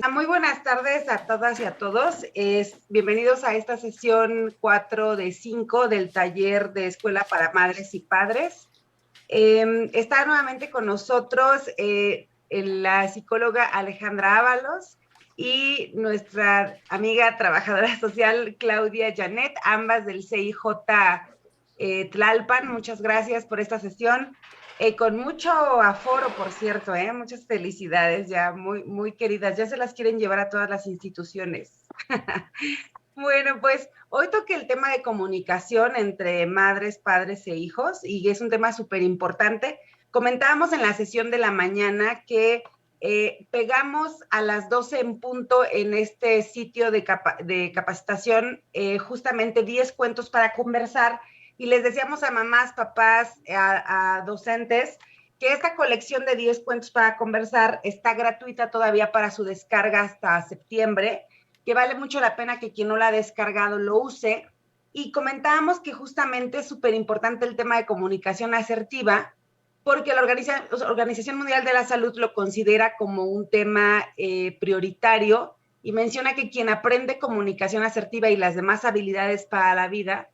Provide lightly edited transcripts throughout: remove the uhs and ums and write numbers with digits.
Muy buenas tardes a todas y a todos. Bienvenidos a esta sesión 4 de 5 del taller de Escuela para Madres y Padres. Está nuevamente con nosotros la psicóloga Alejandra Ábalos y nuestra amiga trabajadora social Claudia Janet, ambas del CIJ Tlalpan. Muchas gracias por esta sesión. Con mucho aforo, por cierto, muchas felicidades, ya muy queridas, ya se las quieren llevar a todas las instituciones. Bueno, pues hoy toqué el tema de comunicación entre madres, padres e hijos, y es un tema súper importante. Comentábamos en la sesión de la mañana que pegamos a las 12 en punto en este sitio de capacitación justamente 10 cuentos para conversar, y les decíamos a mamás, papás, a docentes, que esta colección de 10 cuentos para conversar está gratuita todavía para su descarga hasta septiembre, que vale mucho la pena que quien no la ha descargado lo use. Y comentábamos que justamente es súper importante el tema de comunicación asertiva, porque la Organización Mundial de la Salud lo considera como un tema prioritario, y menciona que quien aprende comunicación asertiva y las demás habilidades para la vida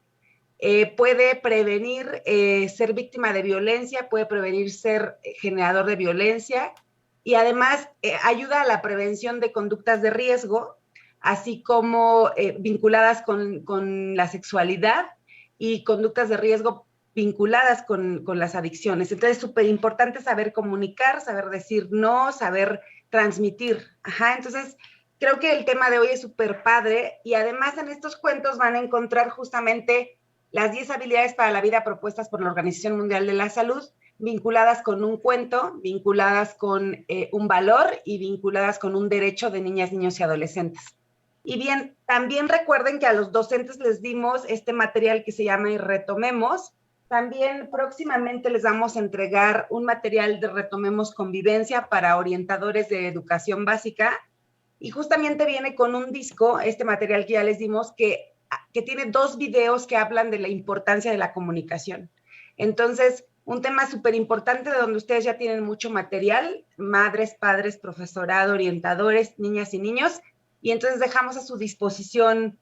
puede prevenir ser víctima de violencia, puede prevenir ser generador de violencia, y además ayuda a la prevención de conductas de riesgo, así como vinculadas con la sexualidad y conductas de riesgo vinculadas con las adicciones. Entonces, súper importante saber comunicar, saber decir no, saber transmitir. Entonces, creo que el tema de hoy es súper padre, y además en estos cuentos van a encontrar justamente las 10 habilidades para la vida propuestas por la Organización Mundial de la Salud, vinculadas con un cuento, vinculadas con un valor y vinculadas con un derecho de niñas, niños y adolescentes. Y bien, también recuerden que a los docentes les dimos este material que se llama Y Retomemos. También próximamente les vamos a entregar un material de Retomemos Convivencia para orientadores de educación básica, y justamente viene con un disco, este material que ya les dimos, que tiene 2 videos que hablan de la importancia de la comunicación. Entonces, un tema súper importante de donde ustedes ya tienen mucho material, madres, padres, profesorado, orientadores, niñas y niños, y entonces dejamos a su disposición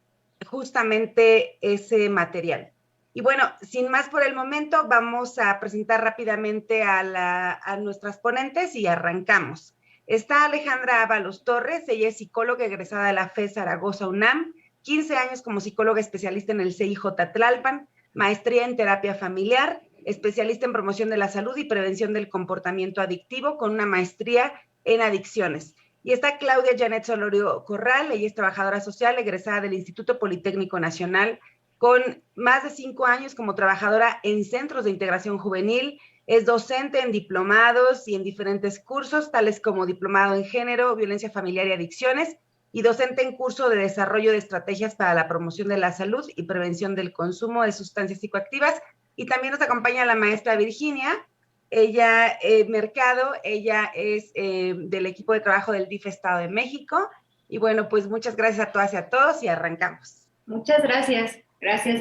justamente ese material. Y bueno, sin más por el momento, vamos a presentar rápidamente a nuestras ponentes y arrancamos. Está Alejandra Ábalos Torres, ella es psicóloga egresada de la FE Zaragoza UNAM, 15 años como psicóloga especialista en el CIJ Tlalpan, maestría en terapia familiar, especialista en promoción de la salud y prevención del comportamiento adictivo, con una maestría en adicciones. Y está Claudia Janet Solorio Corral, ella es trabajadora social egresada del Instituto Politécnico Nacional, con más de 5 años como trabajadora en centros de integración juvenil. Es docente en diplomados y en diferentes cursos, tales como diplomado en género, violencia familiar y adicciones, y docente en curso de desarrollo de estrategias para la promoción de la salud y prevención del consumo de sustancias psicoactivas. Y también nos acompaña la maestra Virginia, ella Mercado, ella es del equipo de trabajo del DIF Estado de México. Y bueno, pues muchas gracias a todas y a todos, y arrancamos. Muchas gracias. Gracias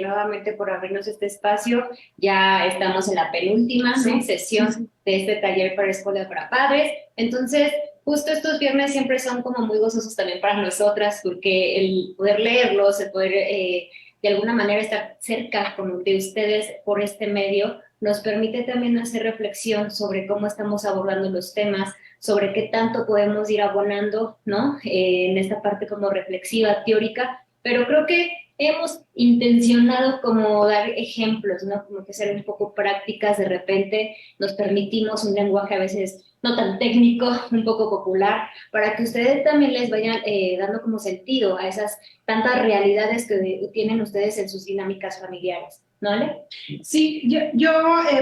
nuevamente por abrirnos este espacio. Ya estamos en la penúltima sesión de este taller para Escuela para Padres. Entonces, justo estos viernes siempre son como muy gozosos también para nosotras, porque el poder leerlos, el poder de alguna manera estar cerca de ustedes por este medio, nos permite también hacer reflexión sobre cómo estamos abordando los temas, sobre qué tanto podemos ir abonando, ¿no? En esta parte como reflexiva, teórica, pero creo que hemos intencionado como dar ejemplos, ¿no? Como que ser un poco prácticas, de repente nos permitimos un lenguaje a veces no tan técnico, un poco popular, para que ustedes también les vayan dando como sentido a esas tantas realidades que tienen ustedes en sus dinámicas familiares, ¿no, Ale? Sí, yo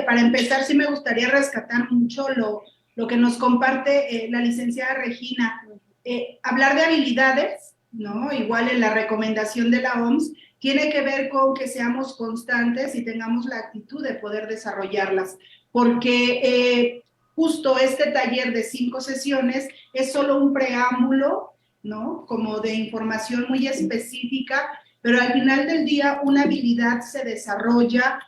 para empezar sí me gustaría rescatar mucho lo que nos comparte la licenciada Regina. Hablar de habilidades, ¿no? Igual en la recomendación de la OMS, tiene que ver con que seamos constantes y tengamos la actitud de poder desarrollarlas, porque justo este taller de 5 sesiones es solo un preámbulo, ¿no? Como de información muy específica, pero al final del día una habilidad se desarrolla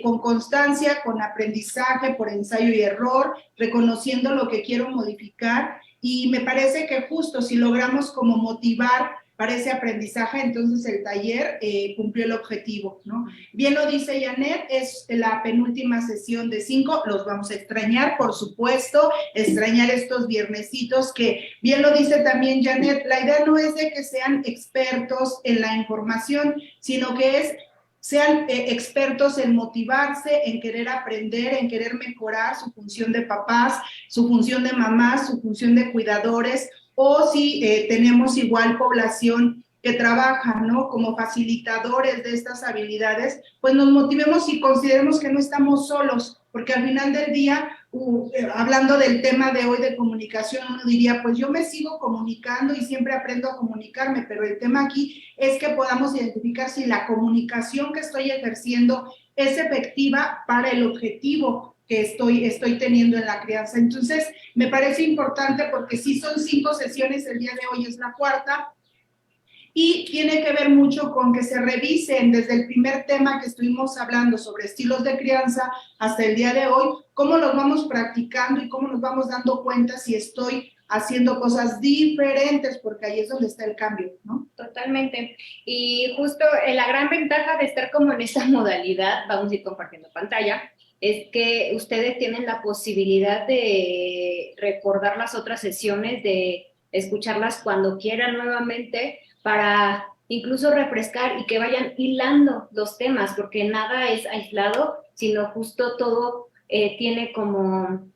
con constancia, con aprendizaje, por ensayo y error, reconociendo lo que quiero modificar y me parece que justo si logramos como motivar para ese aprendizaje, entonces el taller cumplió el objetivo, ¿no? Bien lo dice Janet, es la penúltima sesión de 5, los vamos a extrañar, por supuesto, extrañar estos viernesitos que, bien lo dice también Janet, la idea no es de que sean expertos en la información, sino que sean expertos en motivarse, en querer aprender, en querer mejorar su función de papás, su función de mamás, su función de cuidadores, o si tenemos igual población que trabaja, ¿no? Como facilitadores de estas habilidades, pues nos motivemos y consideremos que no estamos solos, porque al final del día, hablando del tema de hoy de comunicación, uno diría, pues yo me sigo comunicando y siempre aprendo a comunicarme, pero el tema aquí es que podamos identificar si la comunicación que estoy ejerciendo es efectiva para el objetivo que estoy teniendo en la crianza. Entonces, me parece importante porque sí son 5 sesiones, el día de hoy es la cuarta, y tiene que ver mucho con que se revisen desde el primer tema que estuvimos hablando sobre estilos de crianza hasta el día de hoy, cómo los vamos practicando y cómo nos vamos dando cuenta si estoy haciendo cosas diferentes, porque ahí es donde está el cambio, ¿no? Totalmente. Y justo la gran ventaja de estar como en esta modalidad, vamos a ir compartiendo pantalla, es que ustedes tienen la posibilidad de recordar las otras sesiones, de escucharlas cuando quieran nuevamente, para incluso refrescar y que vayan hilando los temas, porque nada es aislado, sino justo todo tiene como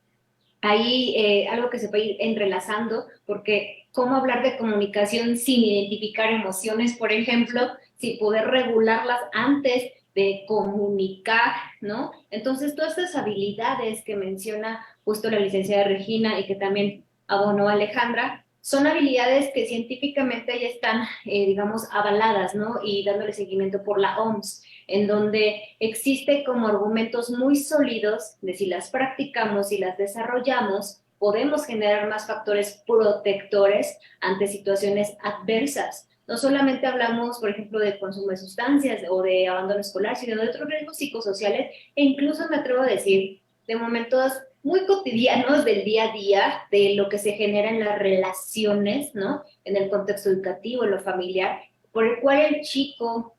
ahí algo que se puede ir entrelazando, porque cómo hablar de comunicación sin identificar emociones, por ejemplo, sin poder regularlas antes de comunicar, ¿no? Entonces, todas estas habilidades que menciona justo la licenciada Regina y que también abonó Alejandra, son habilidades que científicamente ya están, digamos, avaladas, ¿no? Y dándole seguimiento por la OMS, en donde existe como argumentos muy sólidos de si las practicamos, si las desarrollamos, podemos generar más factores protectores ante situaciones adversas. No solamente hablamos, por ejemplo, de consumo de sustancias o de abandono escolar, sino de otros riesgos psicosociales e incluso me atrevo a decir de momentos muy cotidianos del día a día, de lo que se genera en las relaciones, ¿no? En el contexto educativo, en lo familiar, por el cual el chico,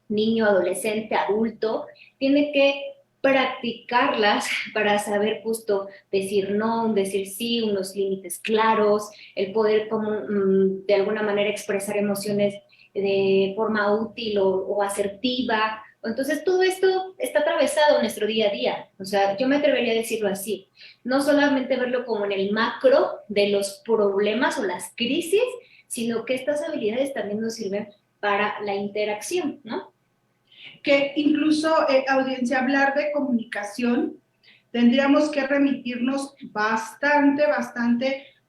niño, adolescente, adulto, tiene que practicarlas para saber justo decir no, decir sí, unos límites claros, el poder como, de alguna manera expresar emociones de forma útil o asertiva. Entonces, todo esto está atravesado en nuestro día a día. O sea, yo me atrevería a decirlo así. No solamente verlo como en el macro de los problemas o las crisis, sino que estas habilidades también nos sirven para la interacción, ¿no? Que incluso, audiencia, hablar de comunicación, tendríamos que remitirnos bastante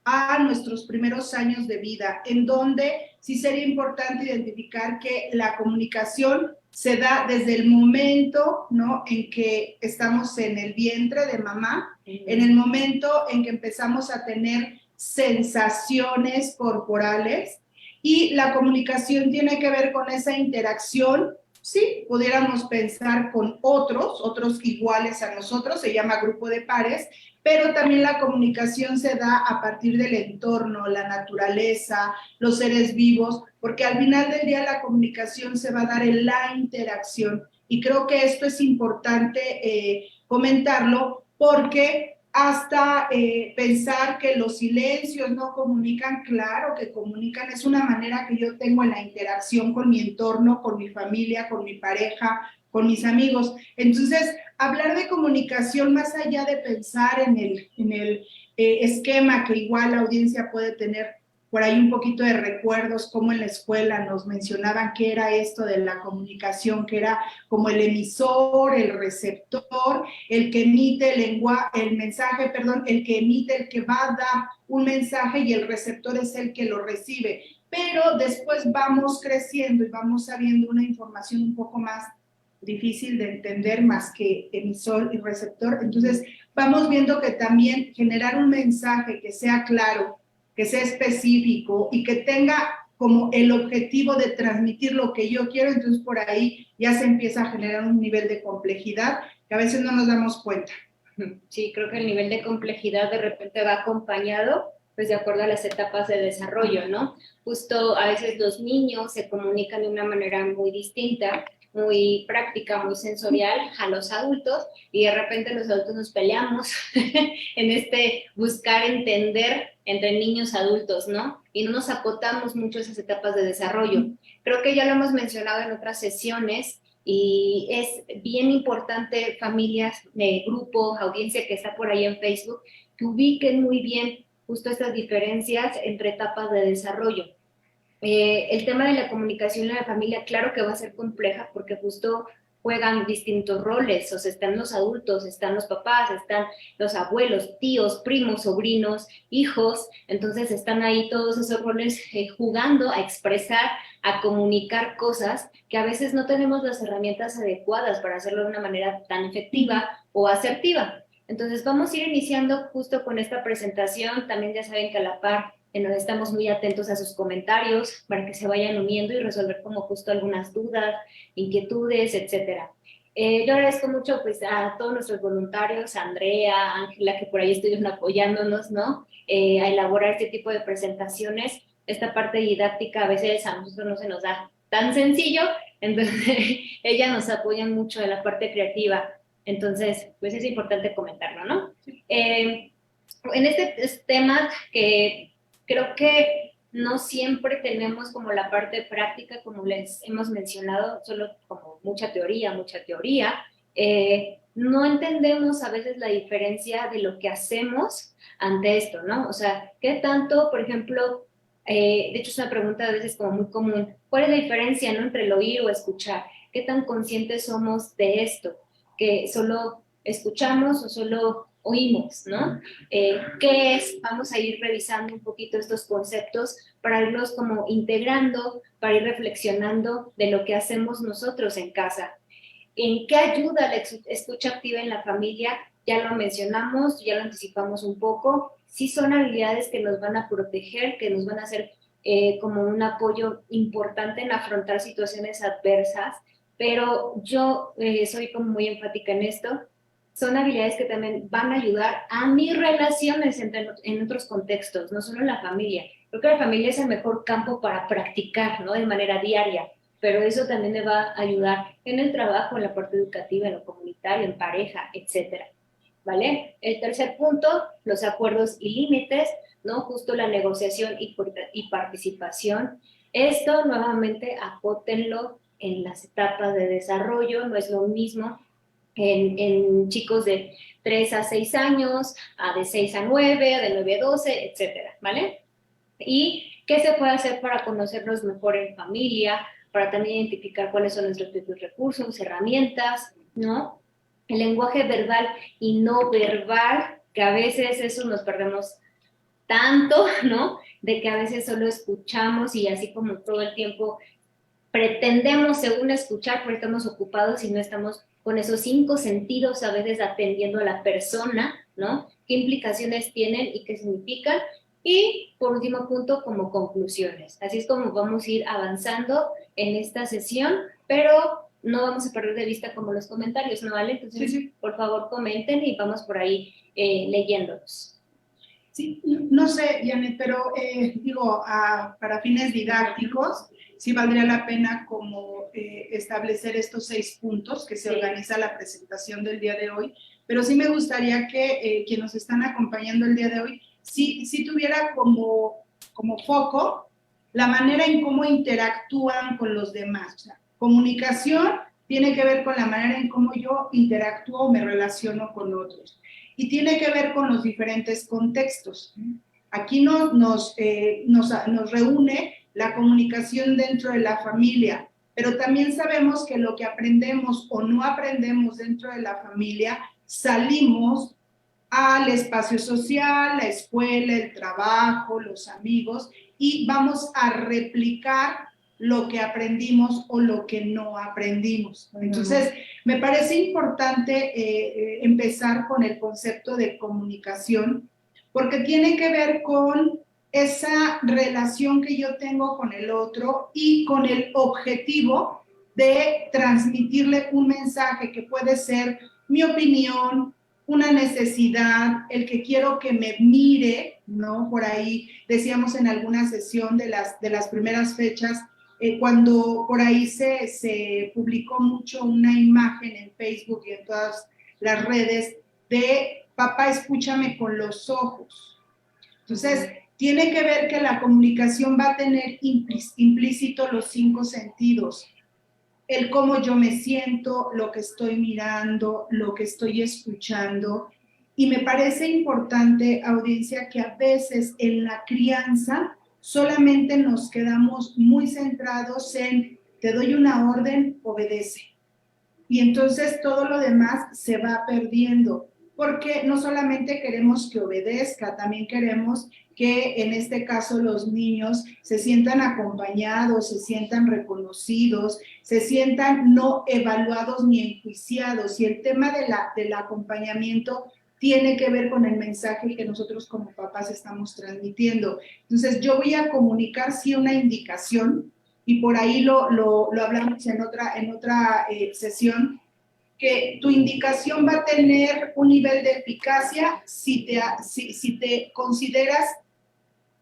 a nuestros primeros años de vida, en donde sí sería importante identificar que la comunicación se da desde el momento, ¿no?, en que estamos en el vientre de mamá, en el momento en que empezamos a tener sensaciones corporales, y la comunicación tiene que ver con esa interacción. Sí, pudiéramos pensar con otros iguales a nosotros, se llama grupo de pares, pero también la comunicación se da a partir del entorno, la naturaleza, los seres vivos, porque al final del día la comunicación se va a dar en la interacción. Y creo que esto es importante comentarlo, porque hasta pensar que los silencios no comunican, claro que comunican, es una manera que yo tengo en la interacción con mi entorno, con mi familia, con mi pareja, con mis amigos. Entonces, hablar de comunicación más allá de pensar en el esquema que igual la audiencia puede tener por ahí un poquito de recuerdos, como en la escuela nos mencionaban qué era esto de la comunicación, que era como el emisor, el receptor, el que emite el mensaje, el que emite, el que va a dar un mensaje, y el receptor es el que lo recibe. Pero después vamos creciendo y vamos sabiendo una información un poco más difícil de entender, más que emisor y receptor. Entonces vamos viendo que también generar un mensaje que sea claro, que sea específico y que tenga como el objetivo de transmitir lo que yo quiero, entonces por ahí ya se empieza a generar un nivel de complejidad que a veces no nos damos cuenta. Sí, creo que el nivel de complejidad de repente va acompañado pues de acuerdo a las etapas de desarrollo, ¿no? Justo a veces los niños se comunican de una manera muy distinta, muy práctica, muy sensorial a los adultos, y de repente los adultos nos peleamos en este buscar entender entre niños adultos, ¿no? Y no nos acotamos mucho esas etapas de desarrollo. Creo que ya lo hemos mencionado en otras sesiones, y es bien importante, familias, grupos, audiencia que está por ahí en Facebook, que ubiquen muy bien justo estas diferencias entre etapas de desarrollo. El tema de la comunicación en la familia, claro que va a ser compleja porque justo juegan distintos roles, o sea, están los adultos, están los papás, están los abuelos, tíos, primos, sobrinos, hijos, entonces están ahí todos esos roles jugando a expresar, a comunicar cosas que a veces no tenemos las herramientas adecuadas para hacerlo de una manera tan efectiva o asertiva. Entonces vamos a ir iniciando justo con esta presentación. También ya saben que a la par nos estamos muy atentos a sus comentarios para que se vayan uniendo y resolver como justo algunas dudas, inquietudes, etcétera. Yo agradezco mucho pues a todos nuestros voluntarios, a Andrea, a Ángela, que por ahí estuvieron apoyándonos, ¿no? A elaborar este tipo de presentaciones. Esta parte didáctica a veces a nosotros no se nos da tan sencillo, entonces ellas nos apoyan mucho en la parte creativa. Entonces, pues es importante comentarlo, ¿no? En este tema que creo que no siempre tenemos como la parte práctica, como les hemos mencionado, solo como mucha teoría. No entendemos a veces la diferencia de lo que hacemos ante esto, ¿no? O sea, ¿qué tanto, por ejemplo, de hecho es una pregunta a veces como muy común, ¿cuál es la diferencia, ¿no?, entre el oír o escuchar? ¿Qué tan conscientes somos de esto? Que solo escuchamos o solo oímos, ¿no? ¿Qué es? Vamos a ir revisando un poquito estos conceptos para irlos como integrando, para ir reflexionando de lo que hacemos nosotros en casa. ¿En qué ayuda la escucha activa en la familia? Ya lo mencionamos, ya lo anticipamos un poco. Sí son habilidades que nos van a proteger, que nos van a hacer como un apoyo importante en afrontar situaciones adversas, pero yo soy como muy enfática en esto. Son habilidades que también van a ayudar a mis relaciones en otros contextos, no solo en la familia. Creo que la familia es el mejor campo para practicar, ¿no?, de manera diaria, pero eso también me va a ayudar en el trabajo, en la parte educativa, en lo comunitario, en pareja, etcétera, ¿vale? El tercer punto, los acuerdos y límites, ¿no? Justo la negociación y participación. Esto nuevamente acótenlo en las etapas de desarrollo, no es lo mismo en chicos de 3 a 6 años, de 6 a 9, de 9 a 12, etcétera, ¿vale? ¿Y qué se puede hacer para conocernos mejor en familia, para también identificar cuáles son nuestros propios recursos, herramientas, ¿no? El lenguaje verbal y no verbal, que a veces eso nos perdemos tanto, ¿no? De que a veces solo escuchamos y así como todo el tiempo pretendemos según escuchar, porque estamos ocupados y no estamos con esos 5 sentidos a veces atendiendo a la persona, ¿no? ¿Qué implicaciones tienen y qué significan? Y por último punto, como conclusiones. Así es como vamos a ir avanzando en esta sesión, pero no vamos a perder de vista como los comentarios, ¿no, vale? Entonces, sí. Por favor, comenten y vamos por ahí leyéndolos. Sí, no sé, Janet, pero para fines didácticos, sí valdría la pena como establecer estos 6 puntos que se organiza la presentación del día de hoy, pero sí me gustaría que quienes nos están acompañando el día de hoy, sí tuviera como foco la manera en cómo interactúan con los demás. O sea, comunicación tiene que ver con la manera en cómo yo interactúo o me relaciono con otros. Y tiene que ver con los diferentes contextos. Aquí nos reúne la comunicación dentro de la familia, pero también sabemos que lo que aprendemos o no aprendemos dentro de la familia, salimos al espacio social, la escuela, el trabajo, los amigos, y vamos a replicar lo que aprendimos o lo que no aprendimos. Entonces, me parece importante empezar con el concepto de comunicación, porque tiene que ver con esa relación que yo tengo con el otro y con el objetivo de transmitirle un mensaje que puede ser mi opinión, una necesidad, el que quiero que me mire, ¿no? Por ahí decíamos en alguna sesión de las primeras fechas, cuando por ahí se publicó mucho una imagen en Facebook y en todas las redes de papá, escúchame con los ojos. Entonces, tiene que ver que la comunicación va a tener implícito los 5 sentidos. El cómo yo me siento, lo que estoy mirando, lo que estoy escuchando. Y me parece importante, audiencia, que a veces en la crianza solamente nos quedamos muy centrados en te doy una orden, obedece. Y entonces todo lo demás se va perdiendo, porque no solamente queremos que obedezca, también queremos que en este caso los niños se sientan acompañados, se sientan reconocidos, se sientan no evaluados ni enjuiciados. Y el tema del acompañamiento tiene que ver con el mensaje que nosotros como papás estamos transmitiendo. Entonces yo voy a comunicar sí una indicación, y por ahí lo hablamos en otra sesión, que tu indicación va a tener un nivel de eficacia si te consideras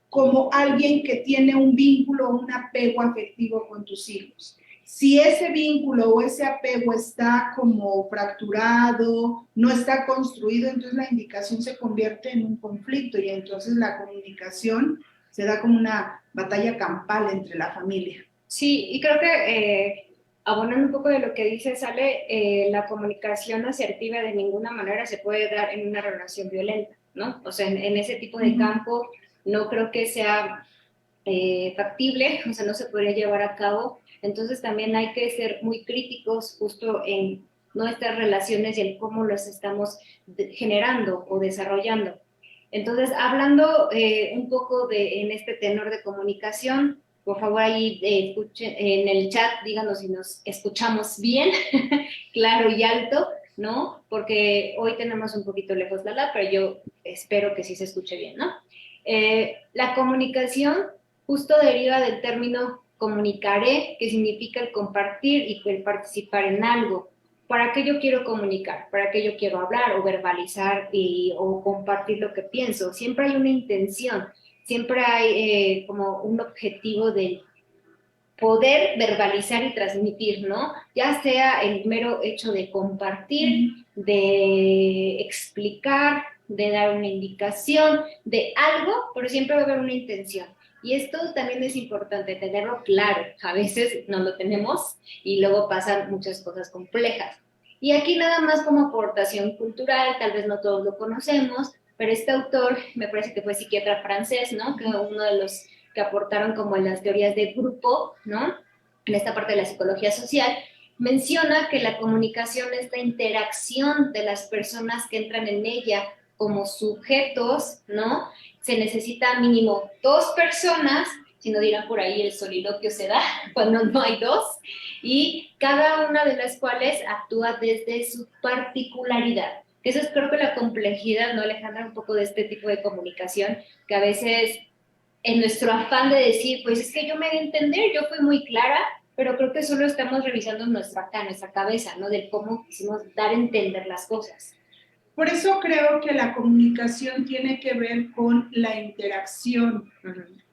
como alguien que tiene un vínculo, un apego afectivo con tus hijos. Si ese vínculo o ese apego está como fracturado, no está construido, entonces la indicación se convierte en un conflicto y entonces la comunicación se da como una batalla campal entre la familia. Sí, y creo que abonando un poco de lo que dice Sale, la comunicación asertiva de ninguna manera se puede dar en una relación violenta, ¿no? O sea, en ese tipo de campo no creo que sea factible, o sea, no se podría llevar a cabo. Entonces también hay que ser muy críticos justo en nuestras relaciones y en cómo las estamos generando o desarrollando. Entonces, hablando un poco en este tenor de comunicación, por favor ahí escuchen, en el chat díganos si nos escuchamos bien, claro y alto, ¿no? Porque hoy tenemos un poquito lejos pero yo espero que sí se escuche bien, ¿no? La comunicación justo deriva del término comunicaré, que significa el compartir y el participar en algo. ¿Para qué yo quiero comunicar? ¿Para qué yo quiero hablar o verbalizar o compartir lo que pienso? Siempre hay una intención, siempre hay como un objetivo de poder verbalizar y transmitir, ¿no? Ya sea el mero hecho de compartir, de explicar, de dar una indicación, de algo, pero siempre va a haber una intención. Y esto también es importante tenerlo claro. A veces no lo tenemos y luego pasan muchas cosas complejas. Y aquí nada más como aportación cultural, tal vez no todos lo conocemos, pero este autor, me parece que fue psiquiatra francés, ¿no? Que uno de los que aportaron como en las teorías de grupo, ¿no? En esta parte de la psicología social, menciona que la comunicación es la interacción de las personas que entran en ella como sujetos, ¿no? Se necesita mínimo 2 personas, si no dirán por ahí el soliloquio se da cuando no hay 2, y cada una de las cuales actúa desde su particularidad. Eso es creo que la complejidad, ¿no, Alejandra? Un poco de este tipo de comunicación, que a veces en nuestro afán de decir, pues es que yo me di a entender, yo fui muy clara, pero creo que solo estamos revisando nuestra cabeza, ¿no? De cómo quisimos dar a entender las cosas. Por eso creo que la comunicación tiene que ver con la interacción,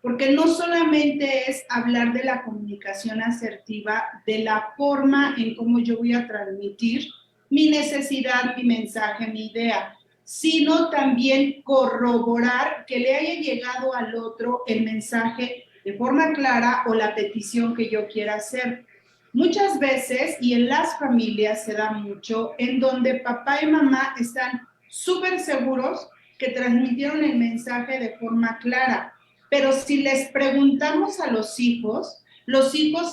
porque no solamente es hablar de la comunicación asertiva, de la forma en cómo yo voy a transmitir mi necesidad, mi mensaje, mi idea, sino también corroborar que le haya llegado al otro el mensaje de forma clara o la petición que yo quiera hacer. Muchas veces, y en las familias se da mucho, en donde papá y mamá están súper seguros que transmitieron el mensaje de forma clara, pero si les preguntamos a los hijos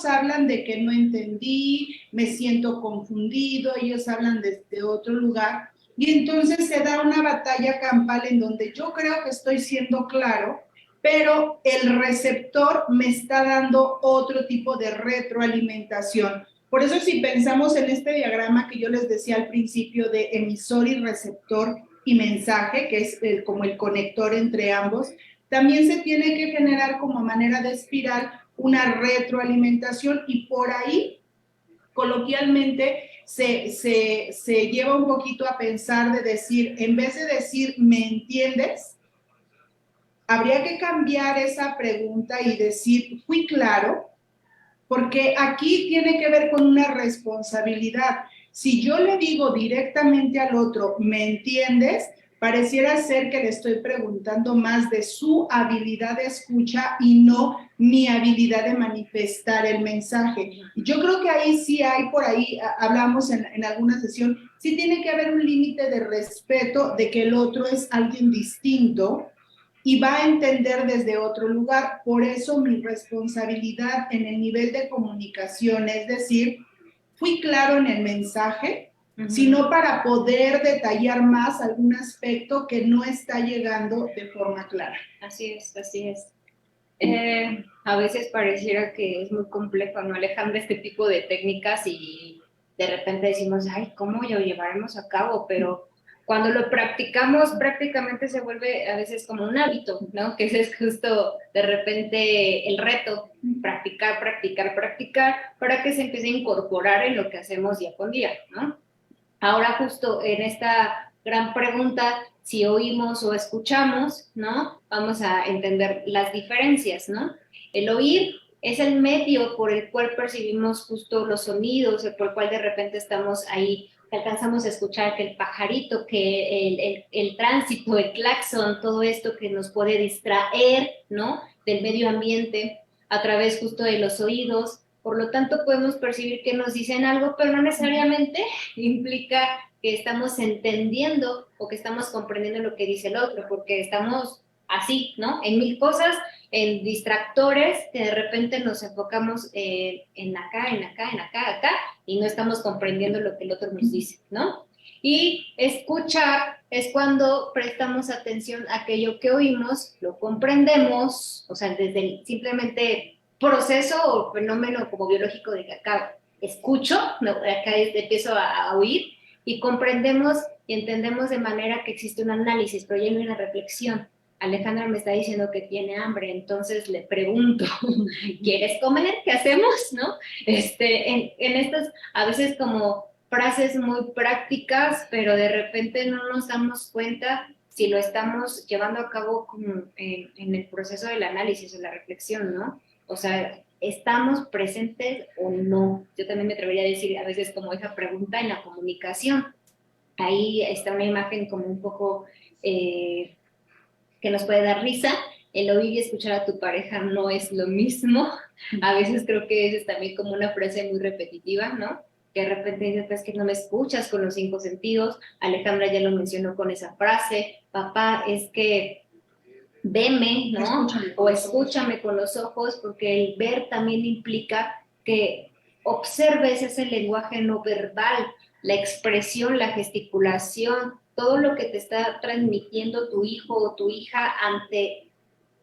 hablan de que no entendí, me siento confundido, ellos hablan desde otro lugar, y entonces se da una batalla campal en donde yo creo que estoy siendo claro, pero el receptor me está dando otro tipo de retroalimentación. Por eso si pensamos en este diagrama que yo les decía al principio de emisor y receptor y mensaje, que es como el conector entre ambos, también se tiene que generar como manera de espiral una retroalimentación y por ahí coloquialmente se lleva un poquito a pensar de decir, en vez de decir, ¿me entiendes? Habría que cambiar esa pregunta y decir, ¿fui claro? Porque aquí tiene que ver con una responsabilidad. Si yo le digo directamente al otro, ¿me entiendes? Pareciera ser que le estoy preguntando más de su habilidad de escucha y no mi habilidad de manifestar el mensaje. Yo creo que ahí sí hay, por ahí hablamos en alguna sesión, sí tiene que haber un límite de respeto de que el otro es alguien distinto y va a entender desde otro lugar. Por eso mi responsabilidad en el nivel de comunicación, es decir, fui claro en el mensaje, sino para poder detallar más algún aspecto que no está llegando de forma clara. Así es, así es. A veces pareciera que es muy complejo, ¿no, Alejandra? Este tipo de técnicas y de repente decimos, ay, ¿cómo lo llevaremos a cabo? Pero cuando lo practicamos, prácticamente se vuelve a veces como un hábito, ¿no? Que ese es justo de repente el reto, practicar, practicar, practicar, para que se empiece a incorporar en lo que hacemos día con día, ¿no? Ahora justo en esta gran pregunta, si oímos o escuchamos, ¿no? Vamos a entender las diferencias, ¿no? El oír es el medio por el cual percibimos justo los sonidos, por el cual de repente estamos ahí, que alcanzamos a escuchar que el pajarito, que el tránsito, el claxon, todo esto que nos puede distraer, ¿no? Del medio ambiente a través justo de los oídos. Por lo tanto, podemos percibir que nos dicen algo, pero no necesariamente implica que estamos entendiendo o que estamos comprendiendo lo que dice el otro, porque estamos así, ¿no? En mil cosas, en distractores, que de repente nos enfocamos en acá, en acá, en acá, acá, y no estamos comprendiendo lo que el otro nos dice, ¿no? Y escuchar es cuando prestamos atención a aquello que oímos, lo comprendemos, o sea, desde el simplemente proceso o fenómeno como biológico de que acá escucho, ¿no? Acá empiezo a oír y comprendemos y entendemos de manera que existe un análisis, pero ya no hay una reflexión. Alejandra me está diciendo que tiene hambre, entonces le pregunto, ¿quieres comer? ¿Qué hacemos? ¿No? En estas, a veces como frases muy prácticas, pero de repente no nos damos cuenta si lo estamos llevando a cabo como en el proceso del análisis o la reflexión, ¿no? O sea, ¿estamos presentes o no? Yo también me atrevería a decir a veces como esa pregunta en la comunicación. Ahí está una imagen como un poco que nos puede dar risa. El oír y escuchar a tu pareja no es lo mismo. A veces creo que es también como una frase muy repetitiva, ¿no? Que de repente dices, pues que no me escuchas con los 5 sentidos. Alejandra ya lo mencionó con esa frase. Papá, es que veme, ¿no? O escúchame con los ojos, porque el ver también implica que observes ese lenguaje no verbal, la expresión, la gesticulación, todo lo que te está transmitiendo tu hijo o tu hija ante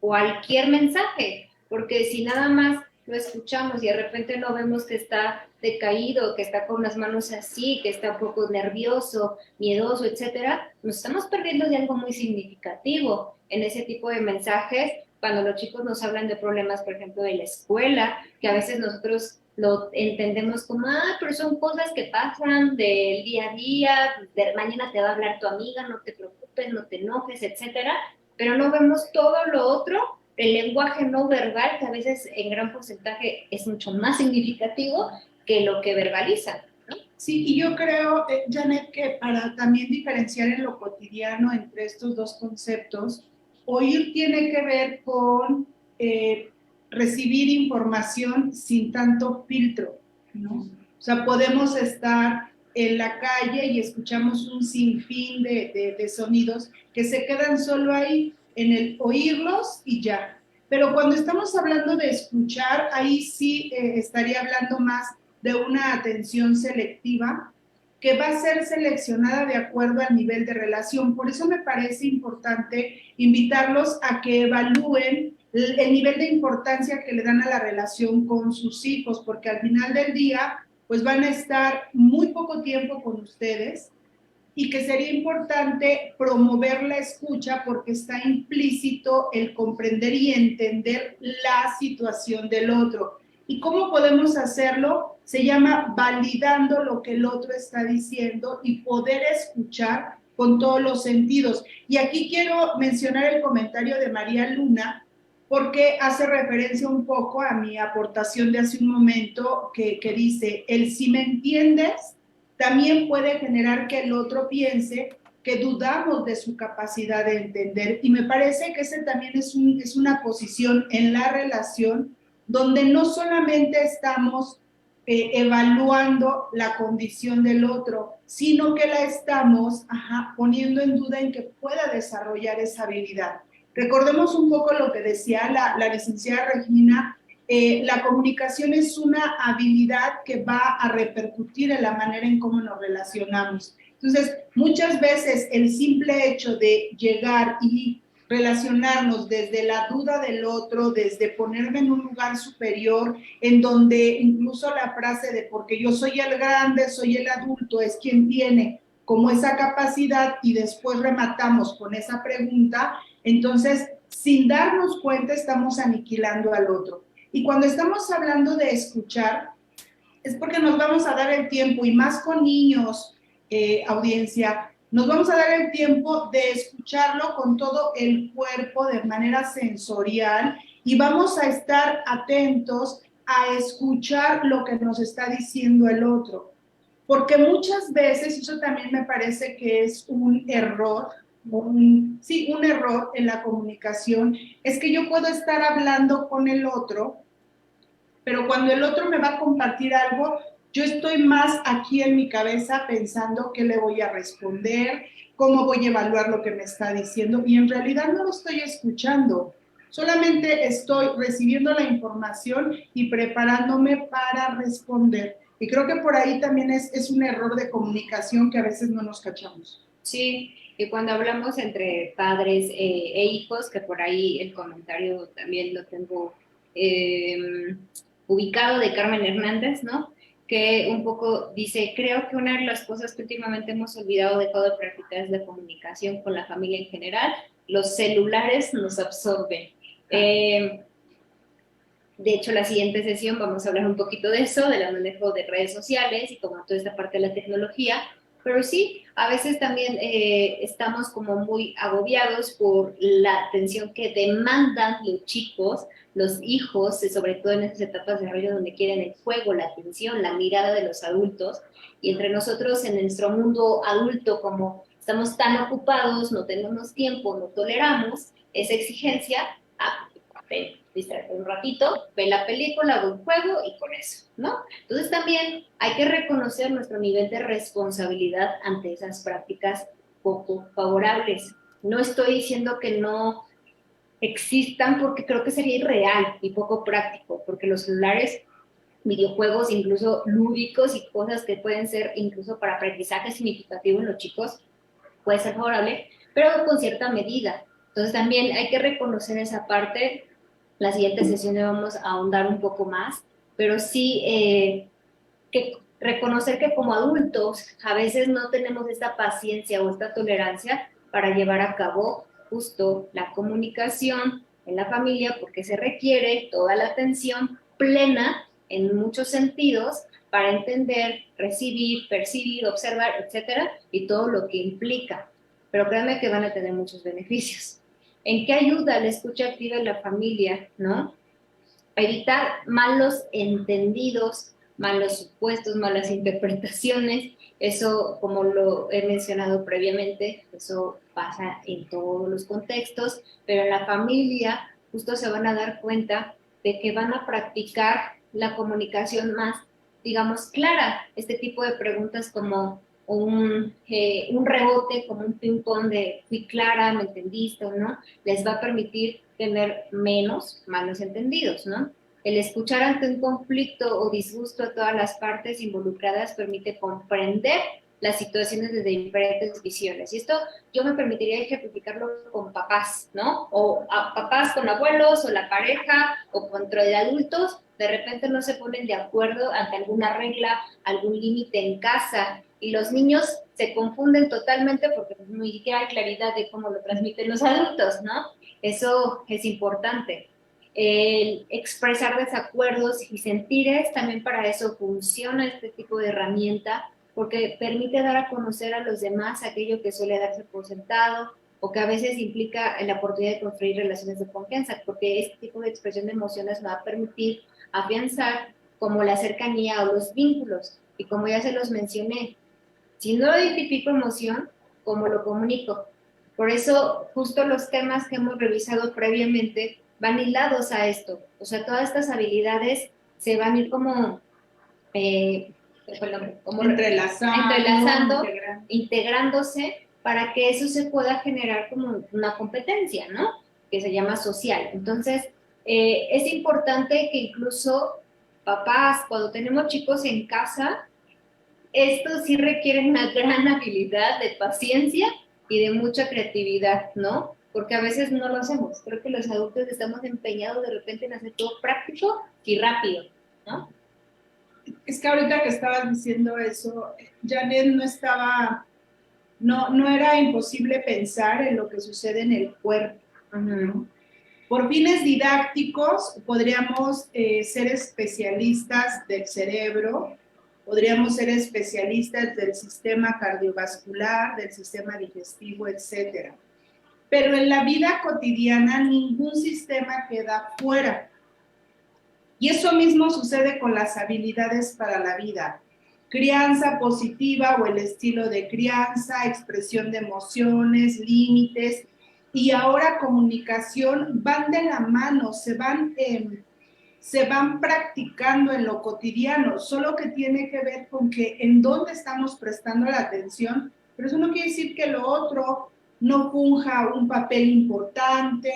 cualquier mensaje, porque si nada más lo escuchamos y de repente no vemos que está decaído, que está con las manos así, que está un poco nervioso, miedoso, etcétera, nos estamos perdiendo de algo muy significativo en ese tipo de mensajes cuando los chicos nos hablan de problemas, por ejemplo, de la escuela, que a veces nosotros lo entendemos como, pero son cosas que pasan del día a día, de mañana te va a hablar tu amiga, no te preocupes, no te enojes, etcétera, pero no vemos todo lo otro, el lenguaje no verbal, que a veces en gran porcentaje es mucho más significativo que lo que verbaliza, ¿no? Sí, y yo creo, Janet, que para también diferenciar en lo cotidiano entre estos dos conceptos, oír tiene que ver con recibir información sin tanto filtro, ¿no? O sea, podemos estar en la calle y escuchamos un sinfín de sonidos que se quedan solo ahí, en el oírlos y ya. Pero cuando estamos hablando de escuchar, ahí sí estaría hablando más de una atención selectiva que va a ser seleccionada de acuerdo al nivel de relación. Por eso me parece importante invitarlos a que evalúen el nivel de importancia que le dan a la relación con sus hijos, porque al final del día, pues van a estar muy poco tiempo con ustedes y que sería importante promover la escucha porque está implícito el comprender y entender la situación del otro. ¿Y cómo podemos hacerlo? Se llama validando lo que el otro está diciendo y poder escuchar con todos los sentidos. Y aquí quiero mencionar el comentario de María Luna, porque hace referencia un poco a mi aportación de hace un momento que dice, el si me entiendes también puede generar que el otro piense que dudamos de su capacidad de entender. Y me parece que ese también es una posición en la relación donde no solamente estamos evaluando la condición del otro, sino que la estamos poniendo en duda en que pueda desarrollar esa habilidad. Recordemos un poco lo que decía la licenciada Regina, la comunicación es una habilidad que va a repercutir en la manera en cómo nos relacionamos. Entonces, muchas veces el simple hecho de llegar y relacionarnos desde la duda del otro, desde ponerme en un lugar superior, en donde incluso la frase de porque yo soy el grande, soy el adulto, es quien tiene como esa capacidad y después rematamos con esa pregunta, entonces sin darnos cuenta estamos aniquilando al otro. Y cuando estamos hablando de escuchar, es porque nos vamos a dar el tiempo, y más con niños, audiencia, nos vamos a dar el tiempo de escucharlo con todo el cuerpo de manera sensorial y vamos a estar atentos a escuchar lo que nos está diciendo el otro. Porque muchas veces, eso también me parece que es un error, un error en la comunicación, es que yo puedo estar hablando con el otro, pero cuando el otro me va a compartir algo, yo estoy más aquí en mi cabeza pensando qué le voy a responder, cómo voy a evaluar lo que me está diciendo, y en realidad no lo estoy escuchando, solamente estoy recibiendo la información y preparándome para responder. Y creo que por ahí también es un error de comunicación que a veces no nos cachamos. Sí, y cuando hablamos entre padres e hijos, que por ahí el comentario también lo tengo ubicado de Carmen Hernández, ¿no? Que un poco dice, creo que una de las cosas que últimamente hemos olvidado, dejado de practicar es la comunicación con la familia en general. Los celulares nos absorben. De hecho, la siguiente sesión vamos a hablar un poquito de eso, del manejo de redes sociales y como toda esta parte de la tecnología. Pero sí, a veces también estamos como muy agobiados por la atención que demandan los chicos, los hijos, sobre todo en esas etapas de desarrollo donde quieren el juego, la atención, la mirada de los adultos. Y entre nosotros en nuestro mundo adulto, como estamos tan ocupados, no tenemos tiempo, no toleramos esa exigencia, distraerte un ratito, ve la película, ve un juego y con eso, ¿no? Entonces también hay que reconocer nuestro nivel de responsabilidad ante esas prácticas poco favorables. No estoy diciendo que no existan porque creo que sería irreal y poco práctico, porque los celulares, videojuegos, incluso lúdicos y cosas que pueden ser incluso para aprendizaje significativo en los chicos, puede ser favorable, pero con cierta medida. Entonces también hay que reconocer esa parte. La siguiente sesión le vamos a ahondar un poco más, pero sí que reconocer que como adultos a veces no tenemos esta paciencia o esta tolerancia para llevar a cabo justo la comunicación en la familia, porque se requiere toda la atención plena en muchos sentidos para entender, recibir, percibir, observar, etcétera, y todo lo que implica. Pero créanme que van a tener muchos beneficios. ¿En qué ayuda la escucha activa en la familia, no? A evitar malos entendidos, malos supuestos, malas interpretaciones. Eso, como lo he mencionado previamente, eso pasa en todos los contextos, pero en la familia justo se van a dar cuenta de que van a practicar la comunicación más, digamos, clara. Este tipo de preguntas como un rebote, como un ping-pong de fui clara, me entendiste o no, les va a permitir tener menos malos entendidos, ¿no? El escuchar ante un conflicto o disgusto a todas las partes involucradas permite comprender las situaciones desde diferentes visiones. Y esto yo me permitiría ejemplificarlo con papás, ¿no? O a papás con abuelos, o la pareja, o contra de adultos, de repente no se ponen de acuerdo ante alguna regla, algún límite en casa, y los niños se confunden totalmente porque ni siquiera hay claridad de cómo lo transmiten los adultos, ¿no? Eso es importante. el expresar desacuerdos y sentires, también para eso funciona este tipo de herramienta, porque permite dar a conocer a los demás aquello que suele darse por sentado o que a veces implica la oportunidad de construir relaciones de confianza, porque este tipo de expresión de emociones me va a permitir afianzar como la cercanía o los vínculos. Y como ya se los mencioné, si no identifico emoción, ¿cómo lo comunico? Por eso, justo los temas que hemos revisado previamente van hilados a esto. O sea, todas estas habilidades se van a ir como, como entrelazando, integrándose para que eso se pueda generar como una competencia, ¿no? Que se llama social. Entonces, es importante que incluso papás, cuando tenemos chicos en casa, esto sí requiere una gran habilidad de paciencia y de mucha creatividad, ¿no? Porque a veces no lo hacemos. Creo que los adultos estamos empeñados de repente en hacer todo práctico y rápido, ¿no? Es que ahorita que estabas diciendo eso, Janet no era imposible pensar en lo que sucede en el cuerpo, ¿no? Por fines didácticos, podríamos ser especialistas del cerebro, podríamos ser especialistas del sistema cardiovascular, del sistema digestivo, etcétera. Pero en la vida cotidiana ningún sistema queda fuera. Y eso mismo sucede con las habilidades para la vida. Crianza positiva o el estilo de crianza, expresión de emociones, límites, y ahora comunicación van de la mano, se van practicando en lo cotidiano, solo que tiene que ver con que en dónde estamos prestando la atención, pero eso no quiere decir que lo otro no funja un papel importante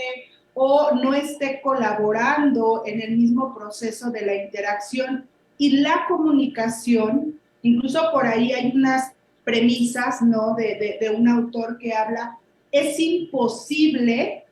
o no esté colaborando en el mismo proceso de la interacción. Y la comunicación, incluso por ahí hay unas premisas, ¿no? de un autor que habla, es imposible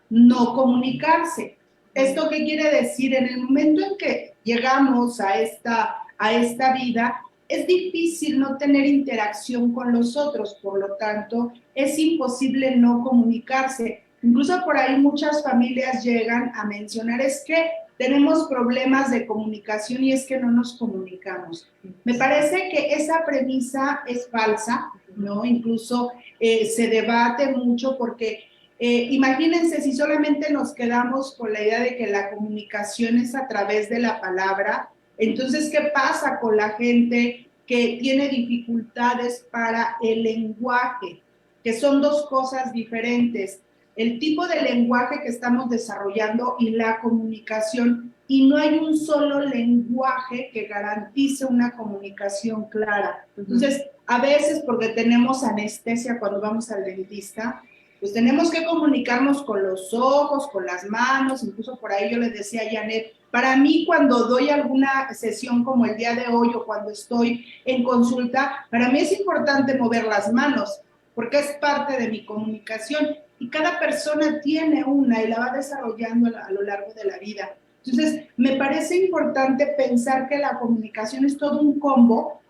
no comunicarse. ¿Esto qué quiere decir? En el momento en que llegamos a esta vida, es difícil no tener interacción con los otros, por lo tanto, es imposible no comunicarse. Incluso por ahí muchas familias llegan a mencionar, es que tenemos problemas de comunicación y es que no nos comunicamos. Me parece que esa premisa es falsa, ¿no? Incluso se debate mucho porque imagínense si solamente nos quedamos con la idea de que la comunicación es a través de la palabra, entonces, ¿qué pasa con la gente que tiene dificultades para el lenguaje? Que son dos cosas diferentes. El tipo de lenguaje que estamos desarrollando y la comunicación, y no hay un solo lenguaje que garantice una comunicación clara. Entonces, a veces porque tenemos anestesia cuando vamos al dentista, pues tenemos que comunicarnos con los ojos, con las manos, incluso por ahí yo les decía a Janet, para mí cuando doy alguna sesión como el día de hoy o cuando estoy en consulta, para mí es importante mover las manos, porque es parte de mi comunicación y cada persona tiene una y la va desarrollando a lo largo de la vida. Entonces, me parece importante pensar que la comunicación es todo un combo,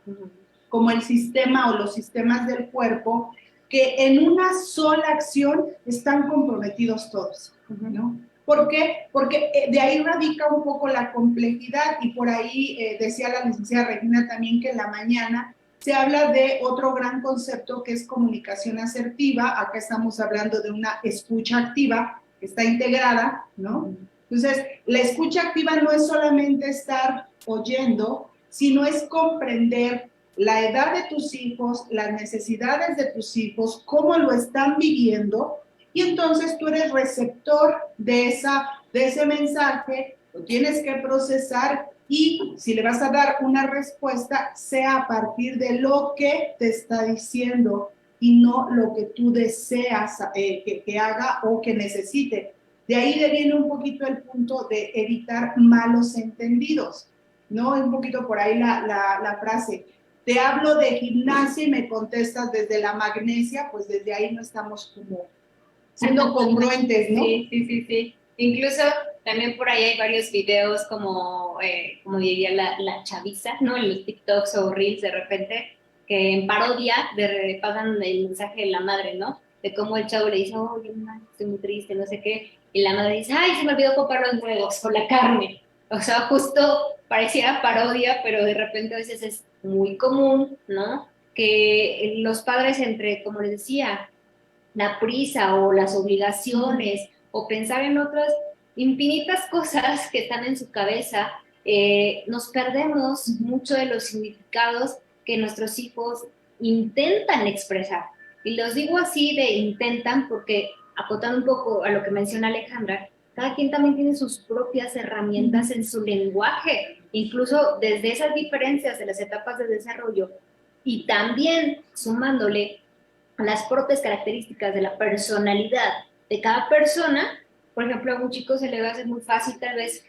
como el sistema o los sistemas del cuerpo, que en una sola acción están comprometidos todos, ¿no? ¿Por qué? Porque de ahí radica un poco la complejidad y por ahí decía la licenciada Regina también que en la mañana se habla de otro gran concepto que es comunicación asertiva. Acá estamos hablando de una escucha activa que está integrada, ¿no? Entonces, la escucha activa no es solamente estar oyendo, sino es comprender la edad de tus hijos, las necesidades de tus hijos, cómo lo están viviendo, y entonces tú eres receptor de ese mensaje, lo tienes que procesar y si le vas a dar una respuesta, sea a partir de lo que te está diciendo y no lo que tú deseas que haga o que necesite. De ahí viene un poquito el punto de evitar malos entendidos, ¿no? Un poquito por ahí la frase. Te hablo de gimnasia y me contestas desde la magnesia, pues desde ahí no estamos como siendo congruentes, ¿no? Sí. Incluso también por ahí hay varios videos como diría la chaviza, ¿no? En los TikToks o Reels de repente, que en parodia pasan el mensaje de la madre, ¿no? de cómo el chavo le dice, oye, mamá, estoy muy triste, no sé qué, y la madre dice, ay, se me olvidó comprar los huevos o la carne. O sea, justo pareciera parodia, pero de repente a veces es muy común, ¿no? Que los padres entre, como les decía, la prisa o las obligaciones o pensar en otras infinitas cosas que están en su cabeza, nos perdemos mucho de los significados que nuestros hijos intentan expresar. Y los digo así de intentan porque, acotando un poco a lo que menciona Alejandra, cada quien también tiene sus propias herramientas en su lenguaje, incluso desde esas diferencias de las etapas de desarrollo y también sumándole a las propias características de la personalidad de cada persona. Por ejemplo, a un chico se le va a hacer muy fácil tal vez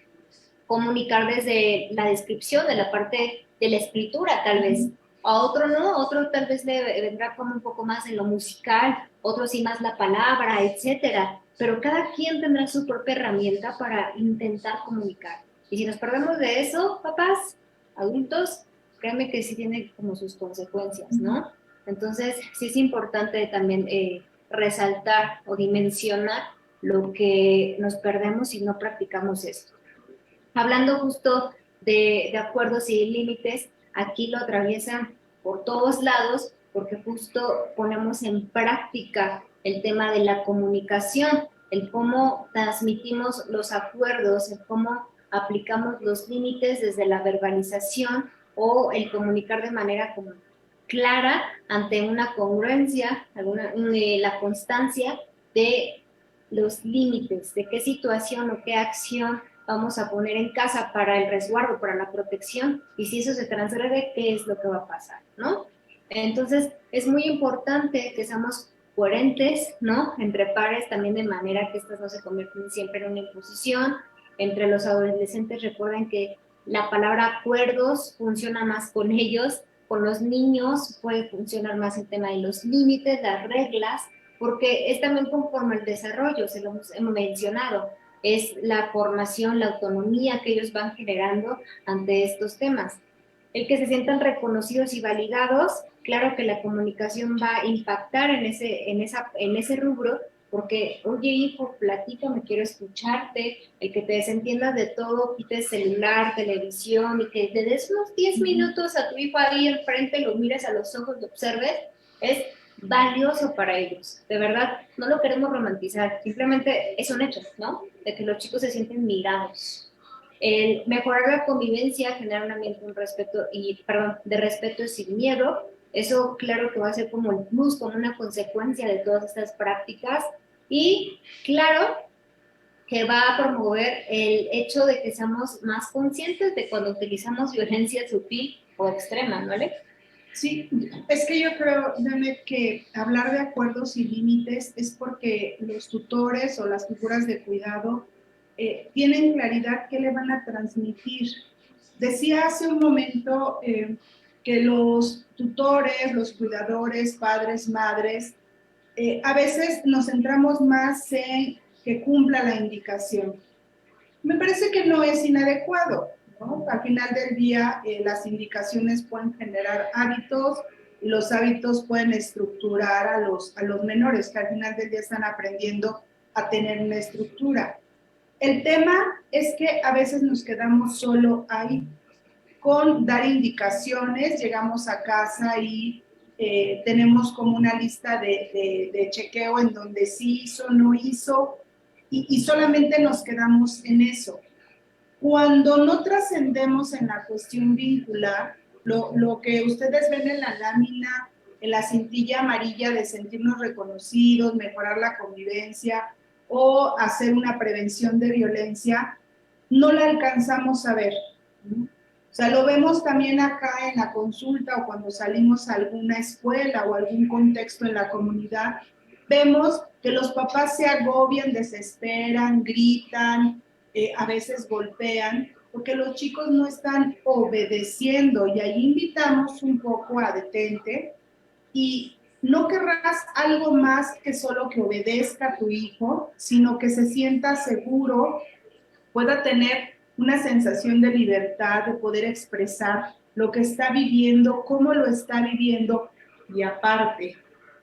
comunicar desde la descripción de la parte de la escritura, tal vez. A otro no, a otro tal vez le vendrá como un poco más en lo musical, otro sí más la palabra, etcétera. Pero cada quien tendrá su propia herramienta para intentar comunicar. Y si nos perdemos de eso, papás, adultos, créanme que sí tiene como sus consecuencias, ¿no? Entonces, sí es importante también resaltar o dimensionar lo que nos perdemos si no practicamos esto. Hablando justo de acuerdos y límites, aquí lo atraviesan por todos lados porque justo ponemos en práctica el tema de la comunicación, el cómo transmitimos los acuerdos, el cómo aplicamos los límites desde la verbalización o el comunicar de manera como clara ante una congruencia, la constancia de los límites, de qué situación o qué acción vamos a poner en casa para el resguardo, para la protección, y si eso se transgrede, ¿qué es lo que va a pasar, no? Entonces, es muy importante que seamos coherentes, ¿no? Entre pares, también de manera que estas no se convierten siempre en una imposición. Entre los adolescentes, recuerden que la palabra acuerdos funciona más con ellos, con los niños puede funcionar más el tema de los límites, las reglas, porque es también conforme al desarrollo, se lo hemos mencionado, es la formación, la autonomía que ellos van generando ante estos temas. El que se sientan reconocidos y validados, claro que la comunicación va a impactar en ese rubro, porque, oye hijo, platícame, quiero escucharte, el que te desentiendas de todo, quites celular, televisión, y que te des unos 10 minutos a tu hijo ahí enfrente, lo mires a los ojos, lo observes, es valioso para ellos, de verdad, no lo queremos romantizar, simplemente es un hecho, ¿no? De que los chicos se sienten mirados. El mejorar la convivencia, generar un ambiente de respeto y sin miedo, eso claro que va a ser como el plus, como una consecuencia de todas estas prácticas, y claro que va a promover el hecho de que seamos más conscientes de cuando utilizamos violencia sutil o extrema, ¿vale? Sí, es que yo creo, Dame, que hablar de acuerdos y límites es porque los tutores o las figuras de cuidado tienen claridad qué le van a transmitir. Decía hace un momento que los tutores, los cuidadores, padres, madres, a veces nos centramos más en que cumpla la indicación. Me parece que no es inadecuado, ¿no? Al final del día, las indicaciones pueden generar hábitos y los hábitos pueden estructurar a los menores, que al final del día están aprendiendo a tener una estructura. El tema es que a veces nos quedamos solo ahí con dar indicaciones, llegamos a casa y tenemos como una lista de chequeo en donde sí hizo, no hizo, y solamente nos quedamos en eso. Cuando no trascendemos en la cuestión vincular, lo que ustedes ven en la lámina, en la cintilla amarilla de sentirnos reconocidos, mejorar la convivencia o hacer una prevención de violencia, no la alcanzamos a ver, ¿no? O sea, lo vemos también acá en la consulta o cuando salimos a alguna escuela o algún contexto en la comunidad, vemos que los papás se agobian, desesperan, gritan, a veces golpean, porque los chicos no están obedeciendo, y ahí invitamos un poco a detente y no querrás algo más que solo que obedezca a tu hijo, sino que se sienta seguro, pueda tener una sensación de libertad, de poder expresar lo que está viviendo, cómo lo está viviendo, y aparte,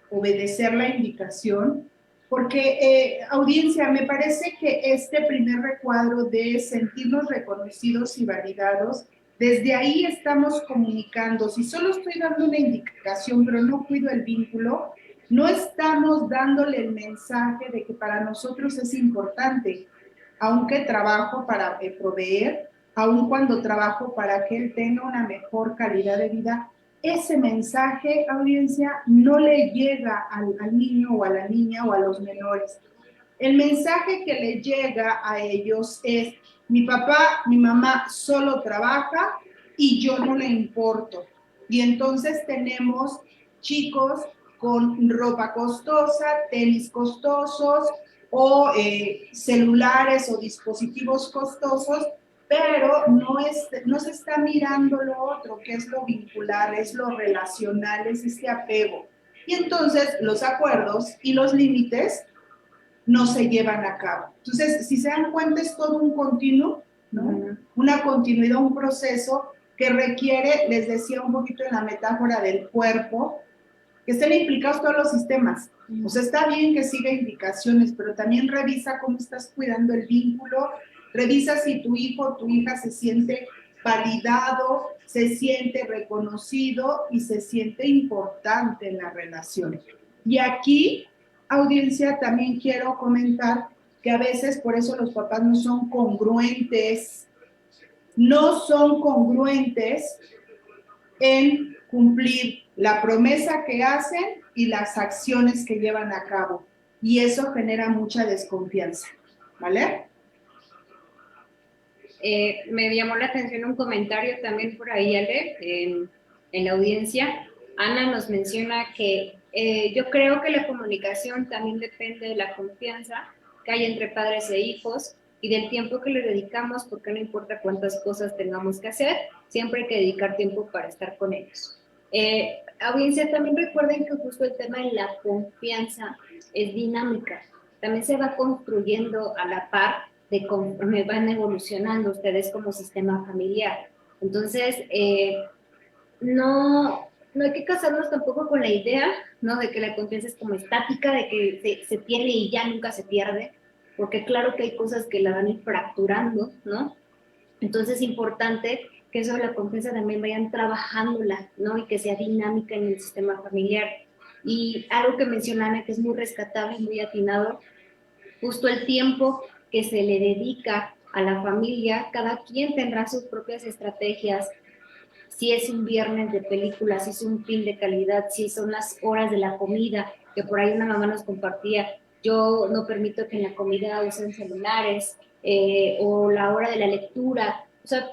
obedecer la indicación, porque audiencia, me parece que este primer recuadro de sentirnos reconocidos y validados, desde ahí estamos comunicando. Si solo estoy dando una indicación, pero no cuido el vínculo, no estamos dándole el mensaje de que para nosotros es importante, aunque trabajo para proveer, aun cuando trabajo para que él tenga una mejor calidad de vida. Ese mensaje, audiencia, no le llega al niño o a la niña o a los menores. El mensaje que le llega a ellos es: mi papá, mi mamá solo trabaja y yo no le importo. Y entonces tenemos chicos con ropa costosa, tenis costosos o celulares o dispositivos costosos, pero no se está mirando lo otro, que es lo vincular, es lo relacional, es este apego. Y entonces los acuerdos y los límites no se llevan a cabo. Entonces, si se dan cuenta, es todo un continuo, ¿no? Una continuidad, un proceso que requiere, les decía un poquito en la metáfora del cuerpo, que estén implicados todos los sistemas. O sea, está bien que siga indicaciones, pero también revisa cómo estás cuidando el vínculo, revisa si tu hijo o tu hija se siente validado, se siente reconocido y se siente importante en la relación. Y aquí, audiencia, también quiero comentar que a veces por eso los papás no son congruentes en cumplir la promesa que hacen y las acciones que llevan a cabo. Y eso genera mucha desconfianza, ¿vale? Me llamó la atención un comentario también por ahí, Ale, en la audiencia. Ana nos menciona que yo creo que la comunicación también depende de la confianza que hay entre padres e hijos y del tiempo que le dedicamos, porque no importa cuántas cosas tengamos que hacer, siempre hay que dedicar tiempo para estar con ellos. Audiencia, también recuerden que justo el tema de la confianza es dinámica, también se va construyendo a la par de conforme van evolucionando ustedes como sistema familiar. Entonces, no hay que casarnos tampoco con la idea, ¿no?, de que la confianza es como estática, de que se tiene y ya nunca se pierde, porque claro que hay cosas que la van a ir fracturando, ¿no? Entonces es importante que eso de la confianza también vayan trabajándola, ¿no? Y que sea dinámica en el sistema familiar. Y algo que menciona Ana, que es muy rescatable y muy atinado, justo el tiempo que se le dedica a la familia, cada quien tendrá sus propias estrategias. Si es un viernes de películas, si es un fin de calidad, si son las horas de la comida, que por ahí una mamá nos compartía, yo no permito que en la comida usen celulares, o la hora de la lectura. O sea,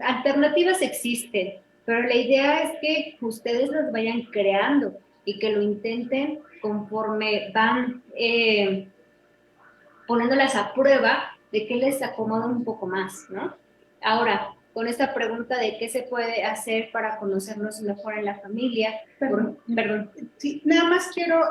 alternativas existen, pero la idea es que ustedes las vayan creando y que lo intenten conforme van poniéndolas a prueba de qué les acomoda un poco más, ¿no? Ahora, con esta pregunta de qué se puede hacer para conocernos mejor en la familia. Perdón. Sí, nada más quiero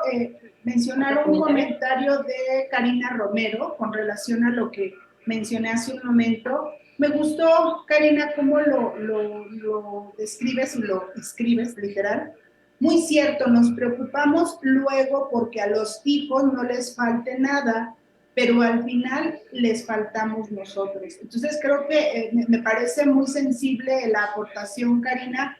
mencionar un comentario de Karina Romero con relación a lo que mencioné hace un momento. Me gustó, Karina, cómo lo describes y lo escribes, literal. Muy cierto, nos preocupamos luego porque a los hijos no les falte nada, pero al final les faltamos nosotros. Entonces creo que me parece muy sensible la aportación, Karina,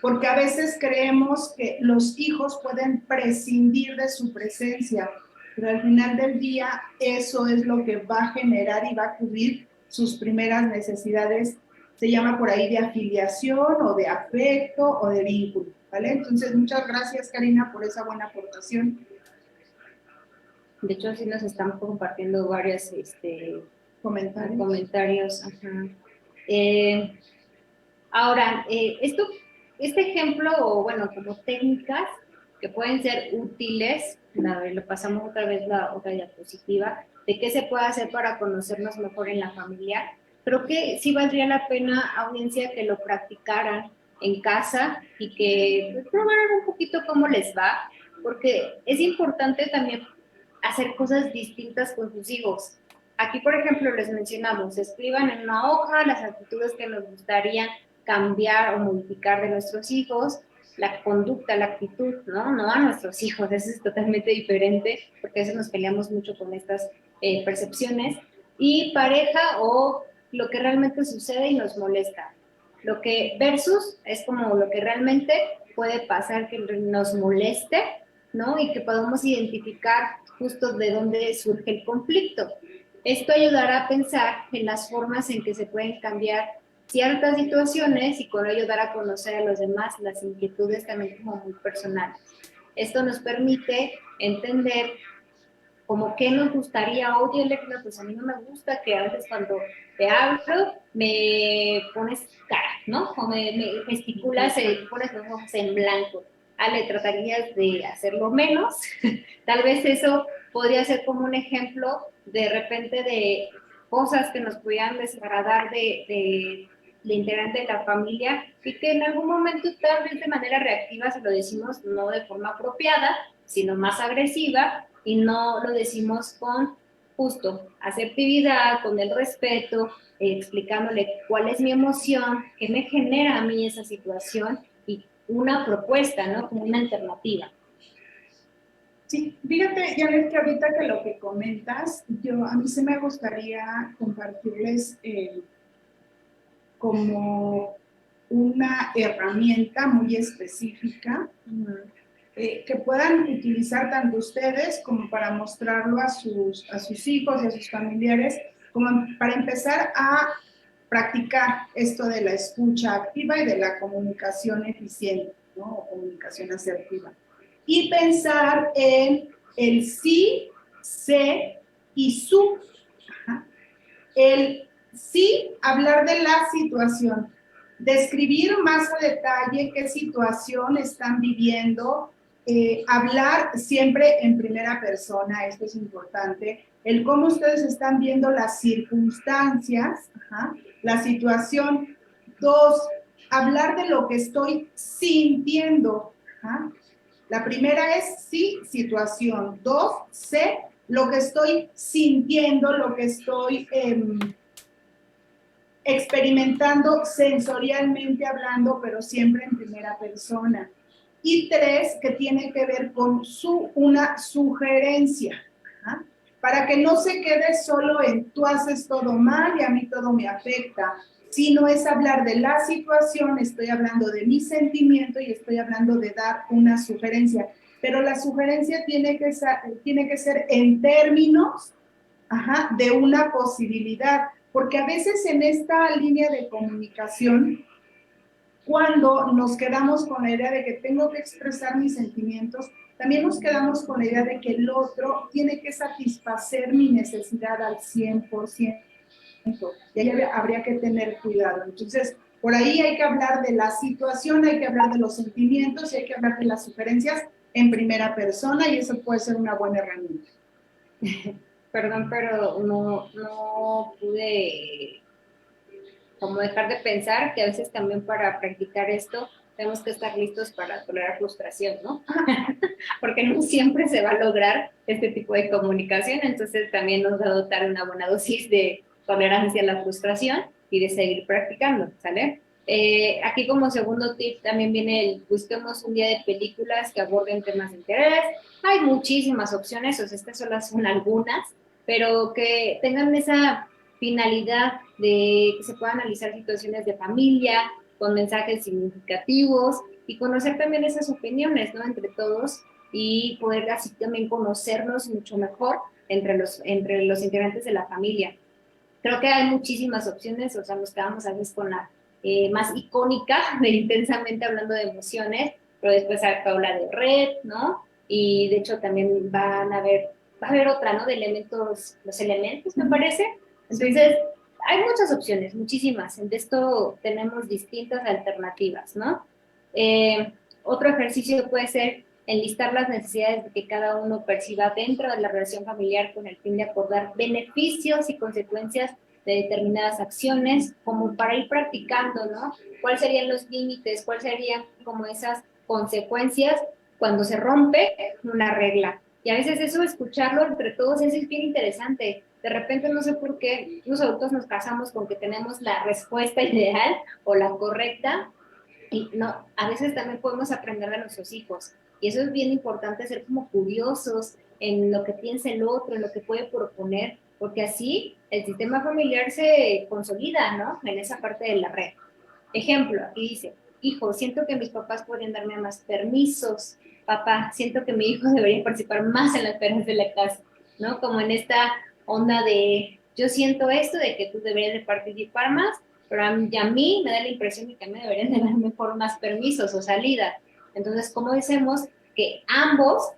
porque a veces creemos que los hijos pueden prescindir de su presencia, pero al final del día eso es lo que va a generar y va a cubrir sus primeras necesidades, se llama por ahí de afiliación o de afecto o de vínculo, ¿vale? Entonces muchas gracias, Karina, por esa buena aportación. De hecho, sí nos están compartiendo varios comentarios. Ajá. Ahora, este ejemplo, o bueno, como técnicas que pueden ser útiles, lo pasamos otra vez la otra diapositiva, de qué se puede hacer para conocernos mejor en la familia. Creo que sí valdría la pena, audiencia, que lo practicaran en casa y que probaran un poquito cómo les va, porque es importante también hacer cosas distintas con sus hijos. Aquí, por ejemplo, les mencionamos, escriban en una hoja las actitudes que nos gustaría cambiar o modificar de nuestros hijos. la conducta, la actitud, ¿no? No a nuestros hijos, eso es totalmente diferente, porque a veces nos peleamos mucho con estas percepciones. Y pareja o lo que realmente sucede y nos molesta. Lo que versus es como lo que realmente puede pasar que nos moleste, ¿no? Y que podamos identificar justo de dónde surge el conflicto. Esto ayudará a pensar en las formas en que se pueden cambiar ciertas situaciones y con ello dar a conocer a los demás las inquietudes también como muy personales. Esto nos permite entender como qué nos gustaría, oye, Electra, pues a mí no me gusta que a veces cuando te hablo me pones cara, ¿no? O me gesticulas, pones los ojos en blanco. Ale, tratarías de hacerlo menos. Tal vez eso podría ser como un ejemplo de repente de cosas que nos pudieran desagradar de integrante de la familia y que en algún momento tal vez de manera reactiva se lo decimos no de forma apropiada, sino más agresiva y no lo decimos con justo asertividad, con el respeto, explicándole cuál es mi emoción, qué me genera a mí esa situación y una propuesta, ¿no? Como una alternativa. Sí, fíjate, Janet, que ahorita que lo que comentas, a mí sí me gustaría compartirles como una herramienta muy específica que puedan utilizar tanto ustedes como para mostrarlo a sus hijos y a sus familiares, como para empezar a practicar esto de la escucha activa y de la comunicación eficiente, ¿no? O comunicación asertiva. Y pensar en el sí, sé y su. Ajá. El sí, hablar de la situación, describir más a detalle qué situación están viviendo, hablar siempre en primera persona, esto es importante, el cómo ustedes están viendo las circunstancias, ajá, la situación. 2, hablar de lo que estoy sintiendo. Ajá. La primera es sí, situación. 2, sé lo que estoy sintiendo, lo que estoy experimentando sensorialmente hablando, pero siempre en primera persona. Y 3, que tiene que ver con una sugerencia, ¿ah? Para que no se quede solo en tú haces todo mal y a mí todo me afecta, sino es hablar de la situación, estoy hablando de mi sentimiento y estoy hablando de dar una sugerencia. Pero la sugerencia tiene que ser en términos, ajá, de una posibilidad, porque a veces en esta línea de comunicación, cuando nos quedamos con la idea de que tengo que expresar mis sentimientos, también nos quedamos con la idea de que el otro tiene que satisfacer mi necesidad al 100%, y ahí habría que tener cuidado. Entonces, por ahí hay que hablar de la situación, hay que hablar de los sentimientos y hay que hablar de las sugerencias en primera persona, y eso puede ser una buena herramienta. Perdón, pero no pude como dejar de pensar que a veces también para practicar esto tenemos que estar listos para tolerar frustración, ¿no? Porque no siempre se va a lograr este tipo de comunicación, entonces también nos va a dotar una buena dosis de tolerancia a la frustración y de seguir practicando, ¿sale? Aquí como segundo tip también viene el busquemos un día de películas que aborden temas de interés. Hay muchísimas opciones, o sea, estas solo son algunas, pero que tengan esa finalidad de que se puedan analizar situaciones de familia con mensajes significativos y conocer también esas opiniones, ¿no? Entre todos y poder así también conocernos mucho mejor entre los integrantes de la familia. Creo que hay muchísimas opciones, o sea, nos quedamos a veces con la más icónica de intensamente hablando de emociones, pero después habla de red, ¿no? Y de hecho también va a haber otra, ¿no? De elementos, los elementos, me parece. Entonces, hay muchas opciones, muchísimas. En esto tenemos distintas alternativas, ¿no? Otro ejercicio puede ser enlistar las necesidades que cada uno perciba dentro de la relación familiar con el fin de acordar beneficios y consecuencias de determinadas acciones, como para ir practicando, ¿no? ¿Cuáles serían los límites? ¿Cuáles serían como esas consecuencias cuando se rompe una regla? Y a veces eso, escucharlo entre todos, es bien interesante. De repente, no sé por qué, los adultos nos casamos con que tenemos la respuesta ideal o la correcta, Y no, a veces también podemos aprender de nuestros hijos. Y eso es bien importante, ser como curiosos en lo que piensa el otro, en lo que puede proponer, porque así el sistema familiar se consolida, ¿no? En esa parte de la red. Ejemplo, aquí dice, hijo, siento que mis papás podrían darme más permisos. Papá, siento que mi hijo debería participar más en las tareas de la casa, ¿no? Como en esta onda de, yo siento esto, de que tú deberías de participar más, pero a mí me da la impresión de que me deberían de dar mejor más permisos o salidas. Entonces, ¿cómo hacemos que ambos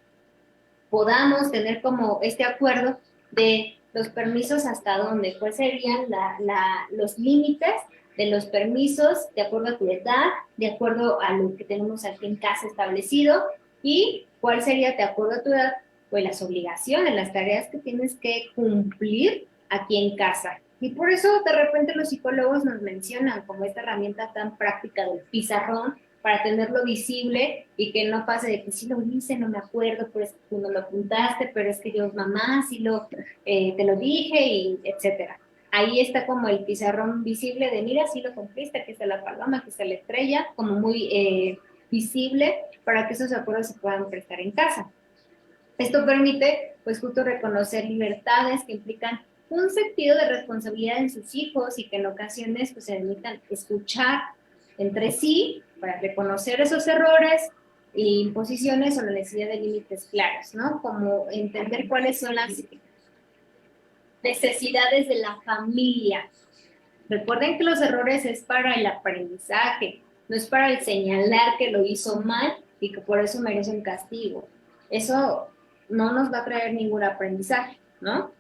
podamos tener como este acuerdo de los permisos hasta dónde? ¿Cuáles serían los límites de los permisos de acuerdo a tu edad, de acuerdo a lo que tenemos aquí en casa establecido? ¿Y cuál sería, de acuerdo a tu edad, pues las obligaciones, las tareas que tienes que cumplir aquí en casa? Y por eso de repente los psicólogos nos mencionan como esta herramienta tan práctica del pizarrón, para tenerlo visible y que no pase de que sí lo hice, no me acuerdo, pero es que tú no lo apuntaste, pero es que yo, mamá, sí te lo dije, y etcétera. Ahí está como el pizarrón visible de, mira, sí lo cumpliste, aquí está la paloma, aquí está la estrella, como muy visible para que esos acuerdos se puedan prestar en casa. Esto permite, pues, justo reconocer libertades que implican un sentido de responsabilidad en sus hijos y que en ocasiones pues, se permitan escuchar entre sí para reconocer esos errores e imposiciones o la necesidad de límites claros, ¿no? Como entender cuáles son las necesidades de la familia. Recuerden que los errores es para el aprendizaje, no es para el señalar que lo hizo mal y que por eso merece un castigo. Eso no nos va a traer ningún aprendizaje, ¿no?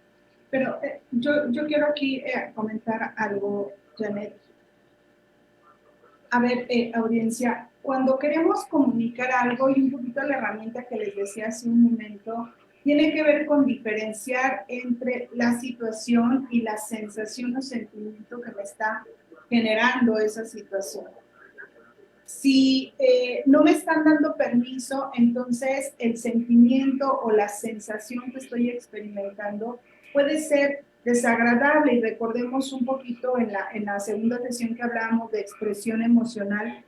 Pero yo quiero aquí comentar algo, Janet. A ver, audiencia, cuando queremos comunicar algo, y un poquito la herramienta que les decía hace un momento, tiene que ver con diferenciar entre la situación y la sensación o sentimiento que me está generando esa situación. Si no me están dando permiso, entonces el sentimiento o la sensación que estoy experimentando puede ser desagradable. Y recordemos un poquito en la segunda sesión que hablábamos de expresión emocional,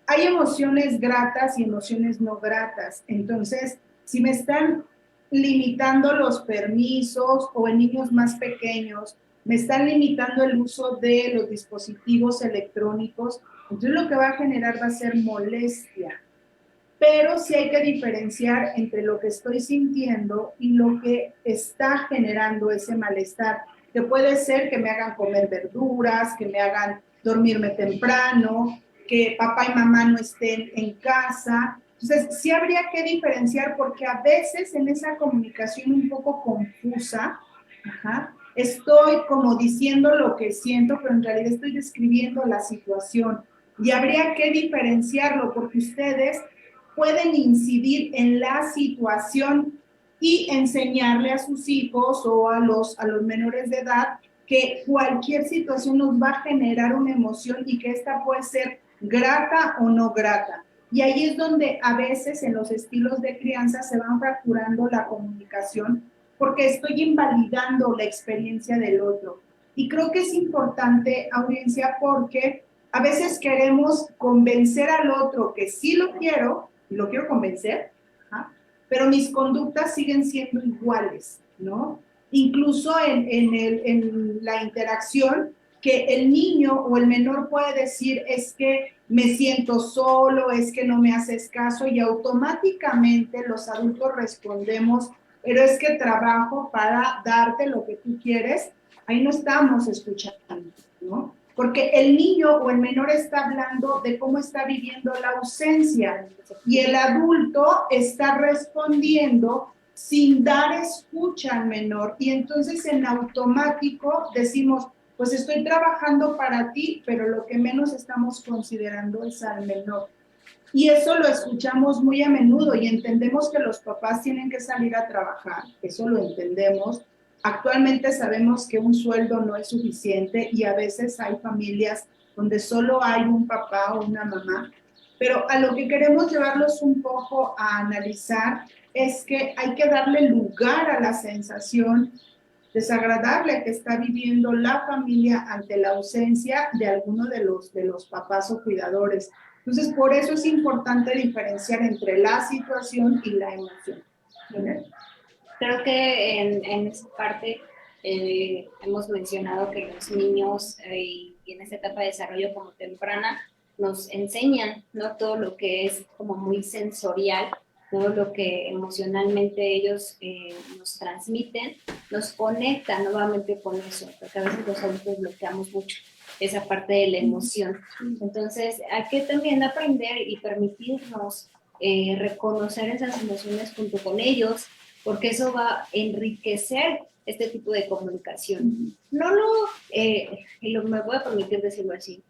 hay emociones gratas y emociones no gratas. Entonces, si me están limitando los permisos o en niños más pequeños, me están limitando el uso de los dispositivos electrónicos, entonces lo que va a generar va a ser molestia. Pero sí hay que diferenciar entre lo que estoy sintiendo y lo que está generando ese malestar, que puede ser que me hagan comer verduras, que me hagan dormirme temprano, que papá y mamá no estén en casa. Entonces, sí habría que diferenciar porque a veces en esa comunicación un poco confusa, estoy como diciendo lo que siento, pero en realidad estoy describiendo la situación. Y habría que diferenciarlo porque ustedes pueden incidir en la situación y enseñarle a sus hijos o a los menores de edad que cualquier situación nos va a generar una emoción y que esta puede ser grata o no grata. Y ahí es donde a veces en los estilos de crianza se van fracturando la comunicación porque estoy invalidando la experiencia del otro. Y creo que es importante, audiencia, porque a veces queremos convencer al otro que sí lo quiero, y lo quiero convencer, pero mis conductas siguen siendo iguales, ¿no? Incluso en la interacción, que el niño o el menor puede decir es que me siento solo, es que no me haces caso, y automáticamente los adultos respondemos, pero es que trabajo para darte lo que tú quieres. Ahí no estamos escuchando, ¿no? Porque el niño o el menor está hablando de cómo está viviendo la ausencia y el adulto está respondiendo sin dar escucha al menor, y entonces en automático decimos, pues estoy trabajando para ti, pero lo que menos estamos considerando es al menor. Y eso lo escuchamos muy a menudo y entendemos que los papás tienen que salir a trabajar, eso lo entendemos. Actualmente sabemos que un sueldo no es suficiente y a veces hay familias donde solo hay un papá o una mamá, pero a lo que queremos llevarlos un poco a analizar es que hay que darle lugar a la sensación desagradable que está viviendo la familia ante la ausencia de alguno de los papás o cuidadores. Entonces, por eso es importante diferenciar entre la situación y la emoción. ¿Vale? Creo que en esa parte hemos mencionado que los niños y en esta etapa de desarrollo como temprana nos enseñan, ¿no? Todo lo que es como muy sensorial, todo lo que emocionalmente ellos nos transmiten, nos conecta nuevamente con eso, porque a veces los adultos bloqueamos mucho esa parte de la emoción. Entonces, hay que también aprender y permitirnos reconocer esas emociones junto con ellos, porque eso va a enriquecer este tipo de comunicación. No me voy a permitir decirlo así,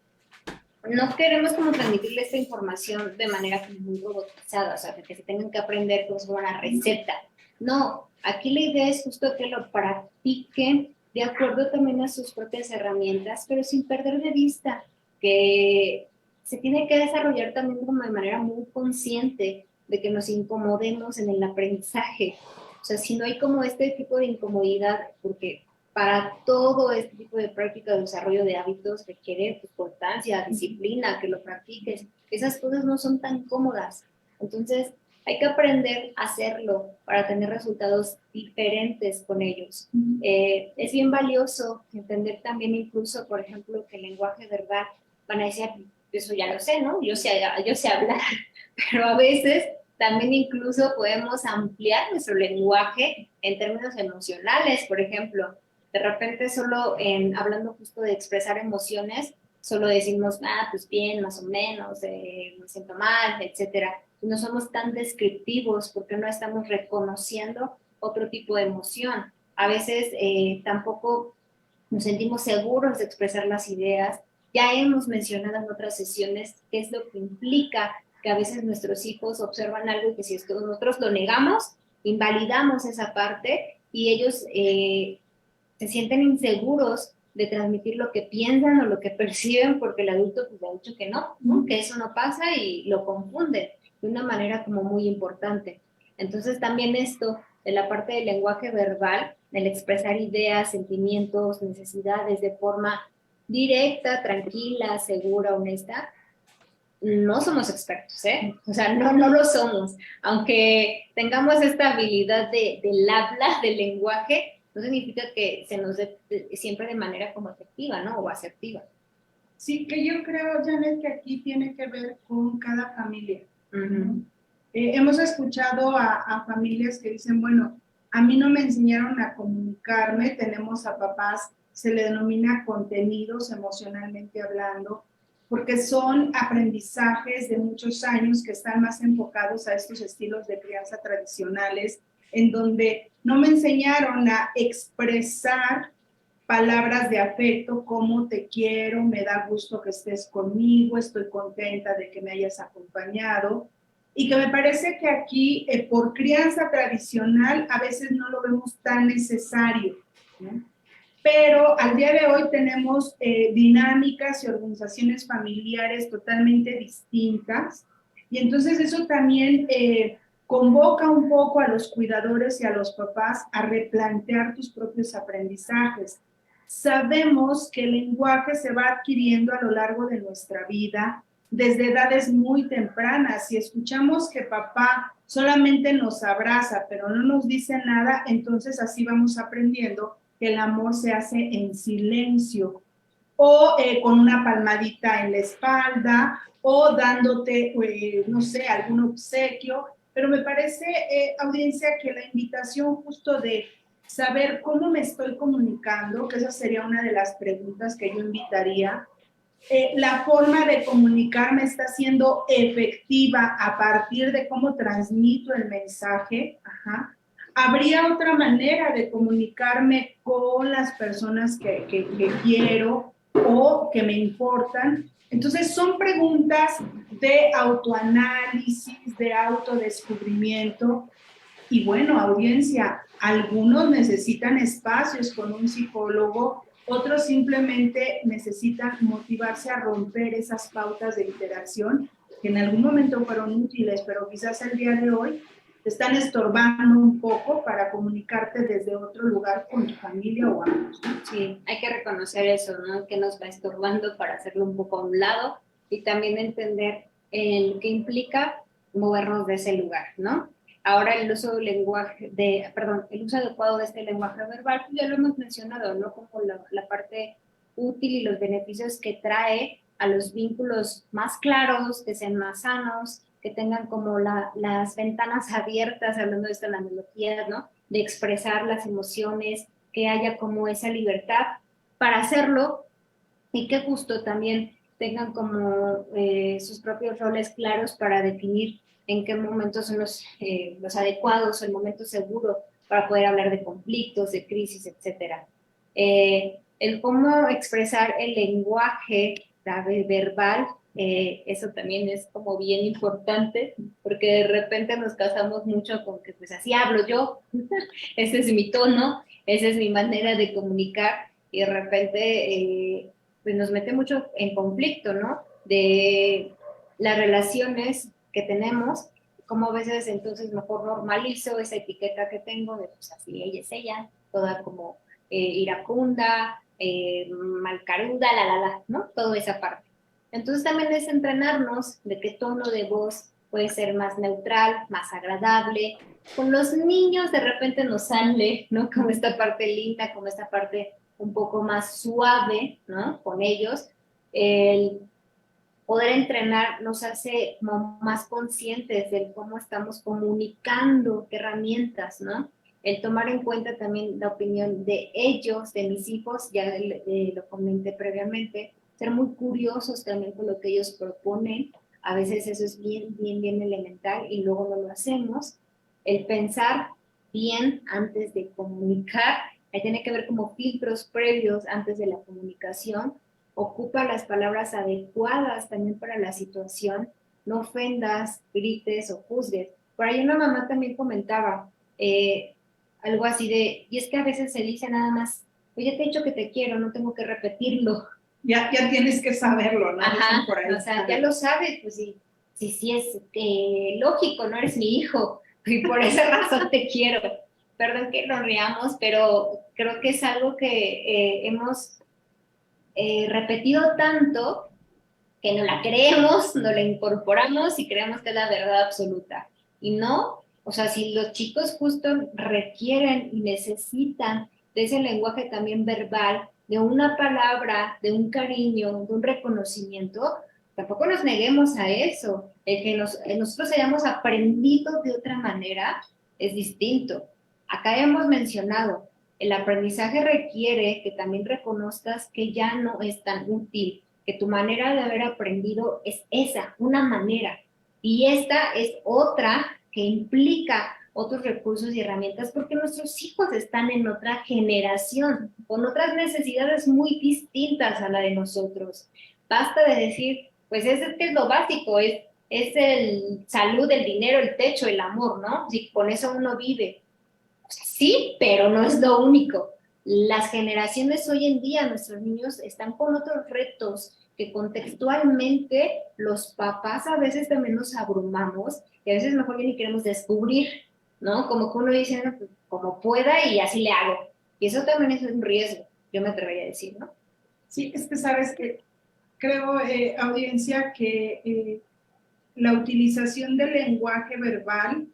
no queremos como transmitirle esta información de manera como muy robotizada, o sea, que se tengan que aprender como si fuera una receta. No, aquí la idea es justo que lo practiquen de acuerdo también a sus propias herramientas, pero sin perder de vista que se tiene que desarrollar también como de manera muy consciente de que nos incomodemos en el aprendizaje. O sea, si no hay como este tipo de incomodidad, porque para todo este tipo de práctica de desarrollo de hábitos requiere constancia, disciplina, que lo practiques. Esas cosas no son tan cómodas. Entonces, hay que aprender a hacerlo para tener resultados diferentes con ellos. Es bien valioso entender también incluso, por ejemplo, que el lenguaje verbal, van a decir, eso ya lo sé, ¿no? Yo sé hablar, pero a veces también incluso podemos ampliar nuestro lenguaje en términos emocionales, por ejemplo. De repente solo hablando justo de expresar emociones, solo decimos, pues bien, más o menos, me siento mal, etcétera. No somos tan descriptivos porque no estamos reconociendo otro tipo de emoción. A veces tampoco nos sentimos seguros de expresar las ideas. Ya hemos mencionado en otras sesiones qué es lo que implica que a veces nuestros hijos observan algo y que si nosotros lo negamos, invalidamos esa parte y ellos se sienten inseguros de transmitir lo que piensan o lo que perciben porque el adulto pues, ha dicho que no, ¿no? Que eso no pasa y lo confunden de una manera como muy importante. Entonces también esto de la parte del lenguaje verbal, del expresar ideas, sentimientos, necesidades de forma directa, tranquila, segura, honesta, no somos expertos, ¿eh? O sea, no lo somos. Aunque tengamos esta habilidad del habla, del lenguaje, no significa que se nos dé siempre de manera como efectiva, ¿no? O asertiva. Sí, que yo creo, Janet, que aquí tiene que ver con cada familia. ¿No? Hemos escuchado a familias que dicen, bueno, a mí no me enseñaron a comunicarme, tenemos a papás, se le denomina contenidos emocionalmente hablando, porque son aprendizajes de muchos años que están más enfocados a estos estilos de crianza tradicionales, en donde no me enseñaron a expresar palabras de afecto como te quiero, me da gusto que estés conmigo, estoy contenta de que me hayas acompañado. Y que me parece que aquí, por crianza tradicional, a veces no lo vemos tan necesario, ¿no? Pero al día de hoy tenemos dinámicas y organizaciones familiares totalmente distintas. Y entonces eso también convoca un poco a los cuidadores y a los papás a replantear tus propios aprendizajes. Sabemos que el lenguaje se va adquiriendo a lo largo de nuestra vida, desde edades muy tempranas. Si escuchamos que papá solamente nos abraza, pero no nos dice nada, entonces así vamos aprendiendo que el amor se hace en silencio, o con una palmadita en la espalda, o dándote, no sé, algún obsequio. Pero me parece, audiencia, que la invitación justo de saber cómo me estoy comunicando, que esa sería una de las preguntas que yo invitaría. La forma de comunicarme está siendo efectiva a partir de cómo transmito el mensaje. Ajá. ¿Habría otra manera de comunicarme con las personas que quiero o que me importan? Entonces son preguntas de autoanálisis, de autodescubrimiento. Y bueno, audiencia, algunos necesitan espacios con un psicólogo, otros simplemente necesitan motivarse a romper esas pautas de interacción que en algún momento fueron útiles, pero quizás el día de hoy te están estorbando un poco para comunicarte desde otro lugar con tu familia o amigos. Sí, hay que reconocer eso, ¿no? Que nos va estorbando para hacerlo un poco a un lado y también entender el que implica movernos de ese lugar, ¿no? Ahora el uso del lenguaje, el uso adecuado de este lenguaje verbal, ya lo hemos mencionado, ¿no? Como la parte útil y los beneficios que trae a los vínculos más claros, que sean más sanos, que tengan como las ventanas abiertas, hablando de esta analogía, ¿no? De expresar las emociones, que haya como esa libertad para hacerlo y que justo también tengan como sus propios roles claros para definir en qué momentos son los adecuados o el momento seguro para poder hablar de conflictos, de crisis, etc. El cómo expresar el lenguaje verbal, eso también es como bien importante, porque de repente nos casamos mucho con que pues así hablo yo, ese es mi tono, esa es mi manera de comunicar, y de repente pues nos mete mucho en conflicto, ¿no? De las relaciones que tenemos, como a veces entonces mejor normalizo esa etiqueta que tengo de pues así ella es ella, toda como iracunda, malcaruda, ¿no? Toda esa parte. Entonces también es entrenarnos de qué tono de voz puede ser más neutral, más agradable. Con los niños de repente nos sale, ¿no? Como esta parte linda, como esta parte un poco más suave, ¿no? Con ellos. El poder entrenar nos hace como más conscientes de cómo estamos comunicando, qué herramientas, ¿no? El tomar en cuenta también la opinión de ellos, de mis hijos, ya lo comenté previamente, ser muy curiosos también con lo que ellos proponen. A veces eso es bien, bien, bien elemental y luego no lo hacemos. El pensar bien antes de comunicar, ahí tiene que ver como filtros previos antes de la comunicación. Ocupa las palabras adecuadas también para la situación, no ofendas, grites o juzgues. Por ahí una mamá también comentaba algo así de, y es que a veces se dice nada más, oye, te he dicho que te quiero, no tengo que repetirlo. Ya tienes que saberlo, ¿no? Ajá, por ahí, o sea, ya lo sabes, pues sí es lógico, no eres mi hijo, y por esa razón te quiero. Perdón que nos riamos, pero creo que es algo que hemos repetido tanto que no la creemos, no la incorporamos y creemos que es la verdad absoluta. Y no, o sea, si los chicos justo requieren y necesitan de ese lenguaje también verbal, de una palabra, de un cariño, de un reconocimiento, tampoco nos neguemos a eso. El que nosotros hayamos aprendido de otra manera es distinto. Acá hemos mencionado, el aprendizaje requiere que también reconozcas que ya no es tan útil, que tu manera de haber aprendido es esa, una manera, y esta es otra que implica otros recursos y herramientas porque nuestros hijos están en otra generación, con otras necesidades muy distintas a la de nosotros. Basta de decir, pues es lo básico, es el salud, el dinero, el techo, el amor, ¿no? Si con eso uno vive. O sea, sí, pero no es lo único. Las generaciones hoy en día, nuestros niños están con otros retos que contextualmente los papás a veces también nos abrumamos y a veces mejor bien y queremos descubrir, ¿no? Como que uno dice, no, pues, como pueda y así le hago. Y eso también es un riesgo, yo me atrevería a decir, ¿no? Sí, es que sabes que creo, audiencia, que la utilización del lenguaje verbal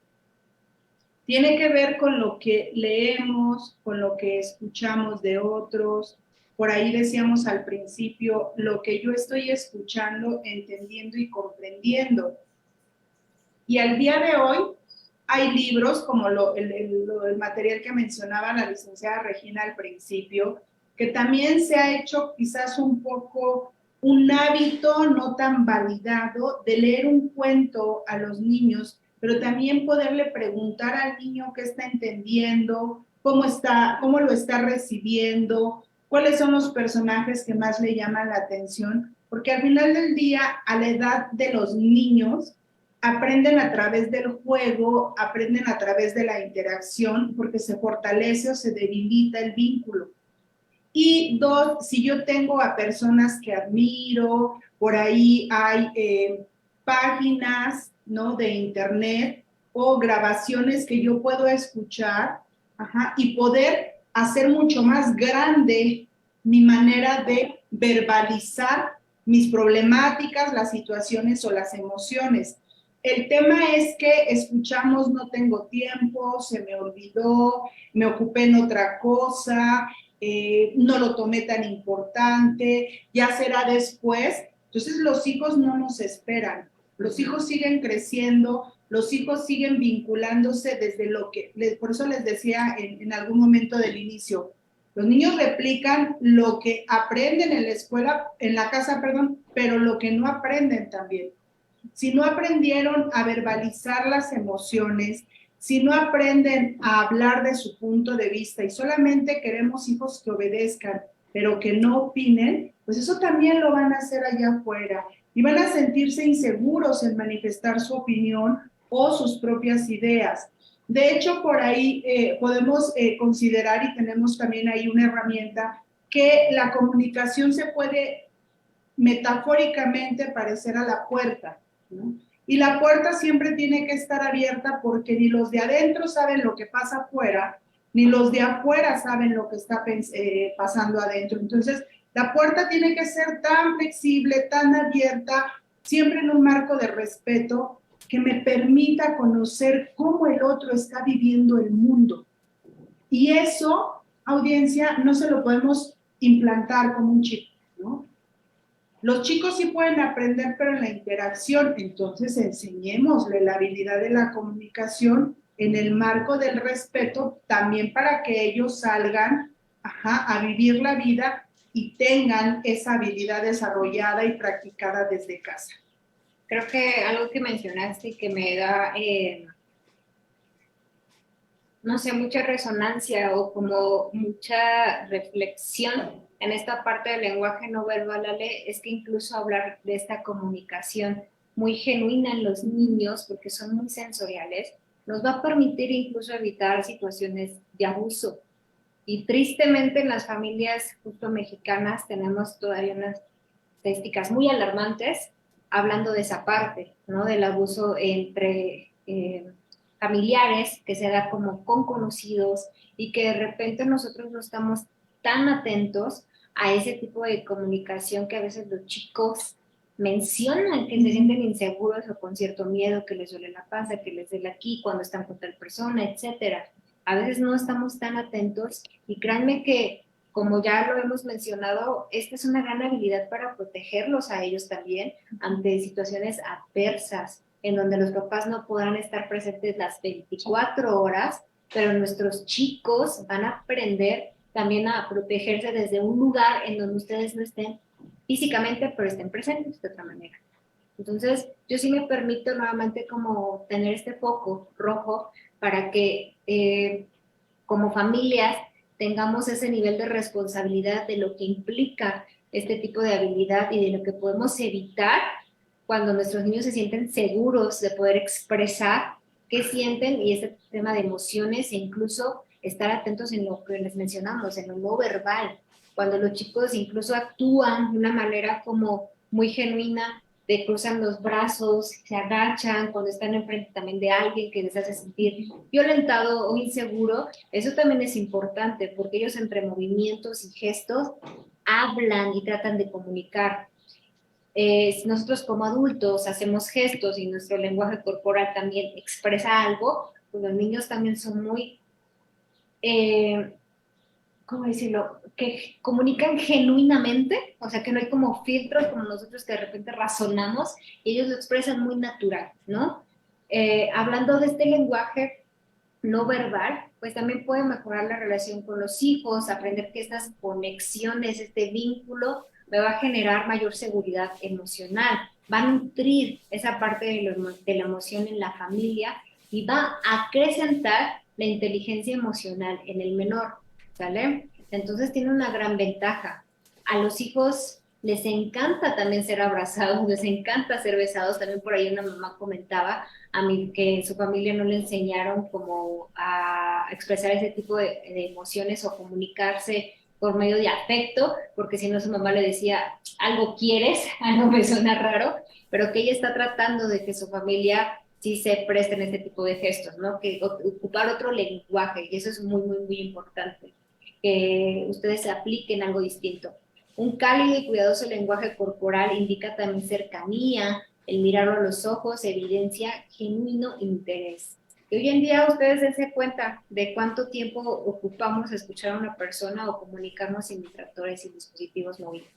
tiene que ver con lo que leemos, con lo que escuchamos de otros. Por ahí decíamos al principio, lo que yo estoy escuchando, entendiendo y comprendiendo. Y al día de hoy hay libros como el material que mencionaba la licenciada Regina al principio, que también se ha hecho quizás un poco un hábito no tan validado de leer un cuento a los niños, pero también poderle preguntar al niño qué está entendiendo, cómo lo está recibiendo, cuáles son los personajes que más le llaman la atención, porque al final del día, a la edad de los niños, aprenden a través del juego, aprenden a través de la interacción, porque se fortalece o se debilita el vínculo. Y dos, si yo tengo a personas que admiro, por ahí hay páginas, ¿no?, de internet o grabaciones que yo puedo escuchar, y poder hacer mucho más grande mi manera de verbalizar mis problemáticas, las situaciones o las emociones. El tema es que escuchamos no tengo tiempo, se me olvidó, me ocupé en otra cosa, no lo tomé tan importante, ya será después. Entonces los hijos no nos esperan, los hijos siguen creciendo, los hijos siguen vinculándose desde lo que, por eso les decía en algún momento del inicio, los niños replican lo que aprenden en la escuela, en la casa, perdón, pero lo que no aprenden también. Si no aprendieron a verbalizar las emociones, si no aprenden a hablar de su punto de vista y solamente queremos hijos que obedezcan, pero que no opinen, pues eso también lo van a hacer allá afuera y van a sentirse inseguros en manifestar su opinión o sus propias ideas. De hecho, por ahí podemos considerar y tenemos también ahí una herramienta que la comunicación se puede metafóricamente parecer a la puerta, ¿no? Y la puerta siempre tiene que estar abierta porque ni los de adentro saben lo que pasa afuera, ni los de afuera saben lo que está pasando adentro. Entonces, la puerta tiene que ser tan flexible, tan abierta, siempre en un marco de respeto que me permita conocer cómo el otro está viviendo el mundo. Y eso, audiencia, no se lo podemos implantar como un chip, ¿no? Los chicos sí pueden aprender, pero en la interacción, entonces enseñémosle la habilidad de la comunicación en el marco del respeto, también para que ellos salgan a vivir la vida y tengan esa habilidad desarrollada y practicada desde casa. Creo que algo que mencionaste y que me da, no sé, mucha resonancia o como mucha reflexión en esta parte del lenguaje no verbal, Ale, es que incluso hablar de esta comunicación muy genuina en los niños, porque son muy sensoriales, nos va a permitir incluso evitar situaciones de abuso. Y tristemente en las familias justo mexicanas tenemos todavía unas estadísticas muy alarmantes hablando de esa parte, ¿no? Del abuso entre familiares que se da como con conocidos y que de repente nosotros no estamos tan atentos a ese tipo de comunicación que a veces los chicos mencionan que se sienten inseguros o con cierto miedo, que les duele la panza, que les duele aquí cuando están con tal persona, etcétera. A veces no estamos tan atentos y créanme que, como ya lo hemos mencionado, esta es una gran habilidad para protegerlos a ellos también ante situaciones adversas, en donde los papás no podrán estar presentes las 24 horas, pero nuestros chicos van a aprender también a protegerse desde un lugar en donde ustedes no estén físicamente, pero estén presentes de otra manera. Entonces, yo sí me permito nuevamente como tener este foco rojo para que como familias tengamos ese nivel de responsabilidad de lo que implica este tipo de habilidad y de lo que podemos evitar cuando nuestros niños se sienten seguros de poder expresar qué sienten y este tema de emociones e incluso estar atentos en lo que les mencionamos, en lo no verbal, cuando los chicos incluso actúan de una manera como muy genuina, de cruzan los brazos, se agachan cuando están enfrente también de alguien que les hace sentir violentado o inseguro, eso también es importante porque ellos entre movimientos y gestos hablan y tratan de comunicar. Si nosotros como adultos hacemos gestos y nuestro lenguaje corporal también expresa algo, pues los niños también son muy, ¿cómo decirlo? Que comunican genuinamente, o sea que no hay como filtros como nosotros que de repente razonamos y ellos lo expresan muy natural, ¿no? Hablando de este lenguaje no verbal, pues también puede mejorar la relación con los hijos, aprender que estas conexiones, este vínculo, me va a generar mayor seguridad emocional, va a nutrir esa parte de la emoción en la familia y va a acrecentar la inteligencia emocional en el menor, ¿sale? Entonces tiene una gran ventaja. A los hijos les encanta también ser abrazados, les encanta ser besados. También por ahí una mamá comentaba a mí que en su familia no le enseñaron como a expresar ese tipo de emociones o comunicarse por medio de afecto, porque si no su mamá le decía, algo quieres, algo me suena raro, pero que ella está tratando de que su familia sí se preste en este tipo de gestos, ¿no? Que ocupar otro lenguaje, y eso es muy, muy, muy importante, que ustedes apliquen algo distinto. Un cálido y cuidadoso lenguaje corporal indica también cercanía, el mirarlo a los ojos evidencia genuino interés. Y hoy en día ustedes dense cuenta de cuánto tiempo ocupamos escuchar a una persona o comunicarnos sin distractores y dispositivos móviles.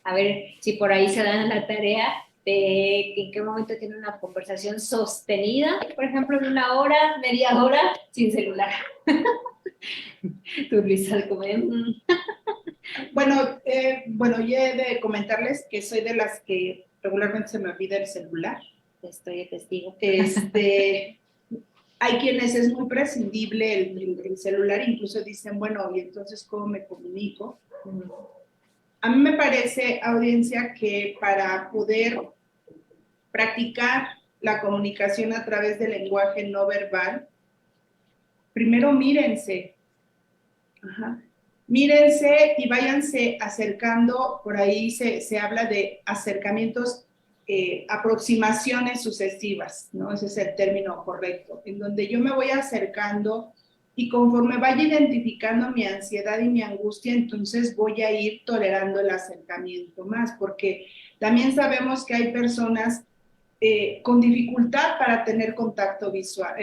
A ver si por ahí se dan la tarea de en qué momento tienen una conversación sostenida, por ejemplo, en una hora, media hora, sin celular. Tu risa como de... Bueno, yo he de comentarles que soy de las que regularmente se me olvida el celular. Estoy de testigo. Hay quienes es muy prescindible el celular, incluso dicen, bueno, ¿y entonces cómo me comunico? A mí me parece, audiencia, que para poder practicar la comunicación a través del lenguaje no verbal, primero mírense. Ajá. Mírense y váyanse acercando, por ahí se habla de acercamientos, aproximaciones sucesivas, ¿no? Ese es el término correcto, en donde yo me voy acercando y conforme vaya identificando mi ansiedad y mi angustia, entonces voy a ir tolerando el acercamiento más, porque también sabemos que hay personas con dificultad para tener contacto visual,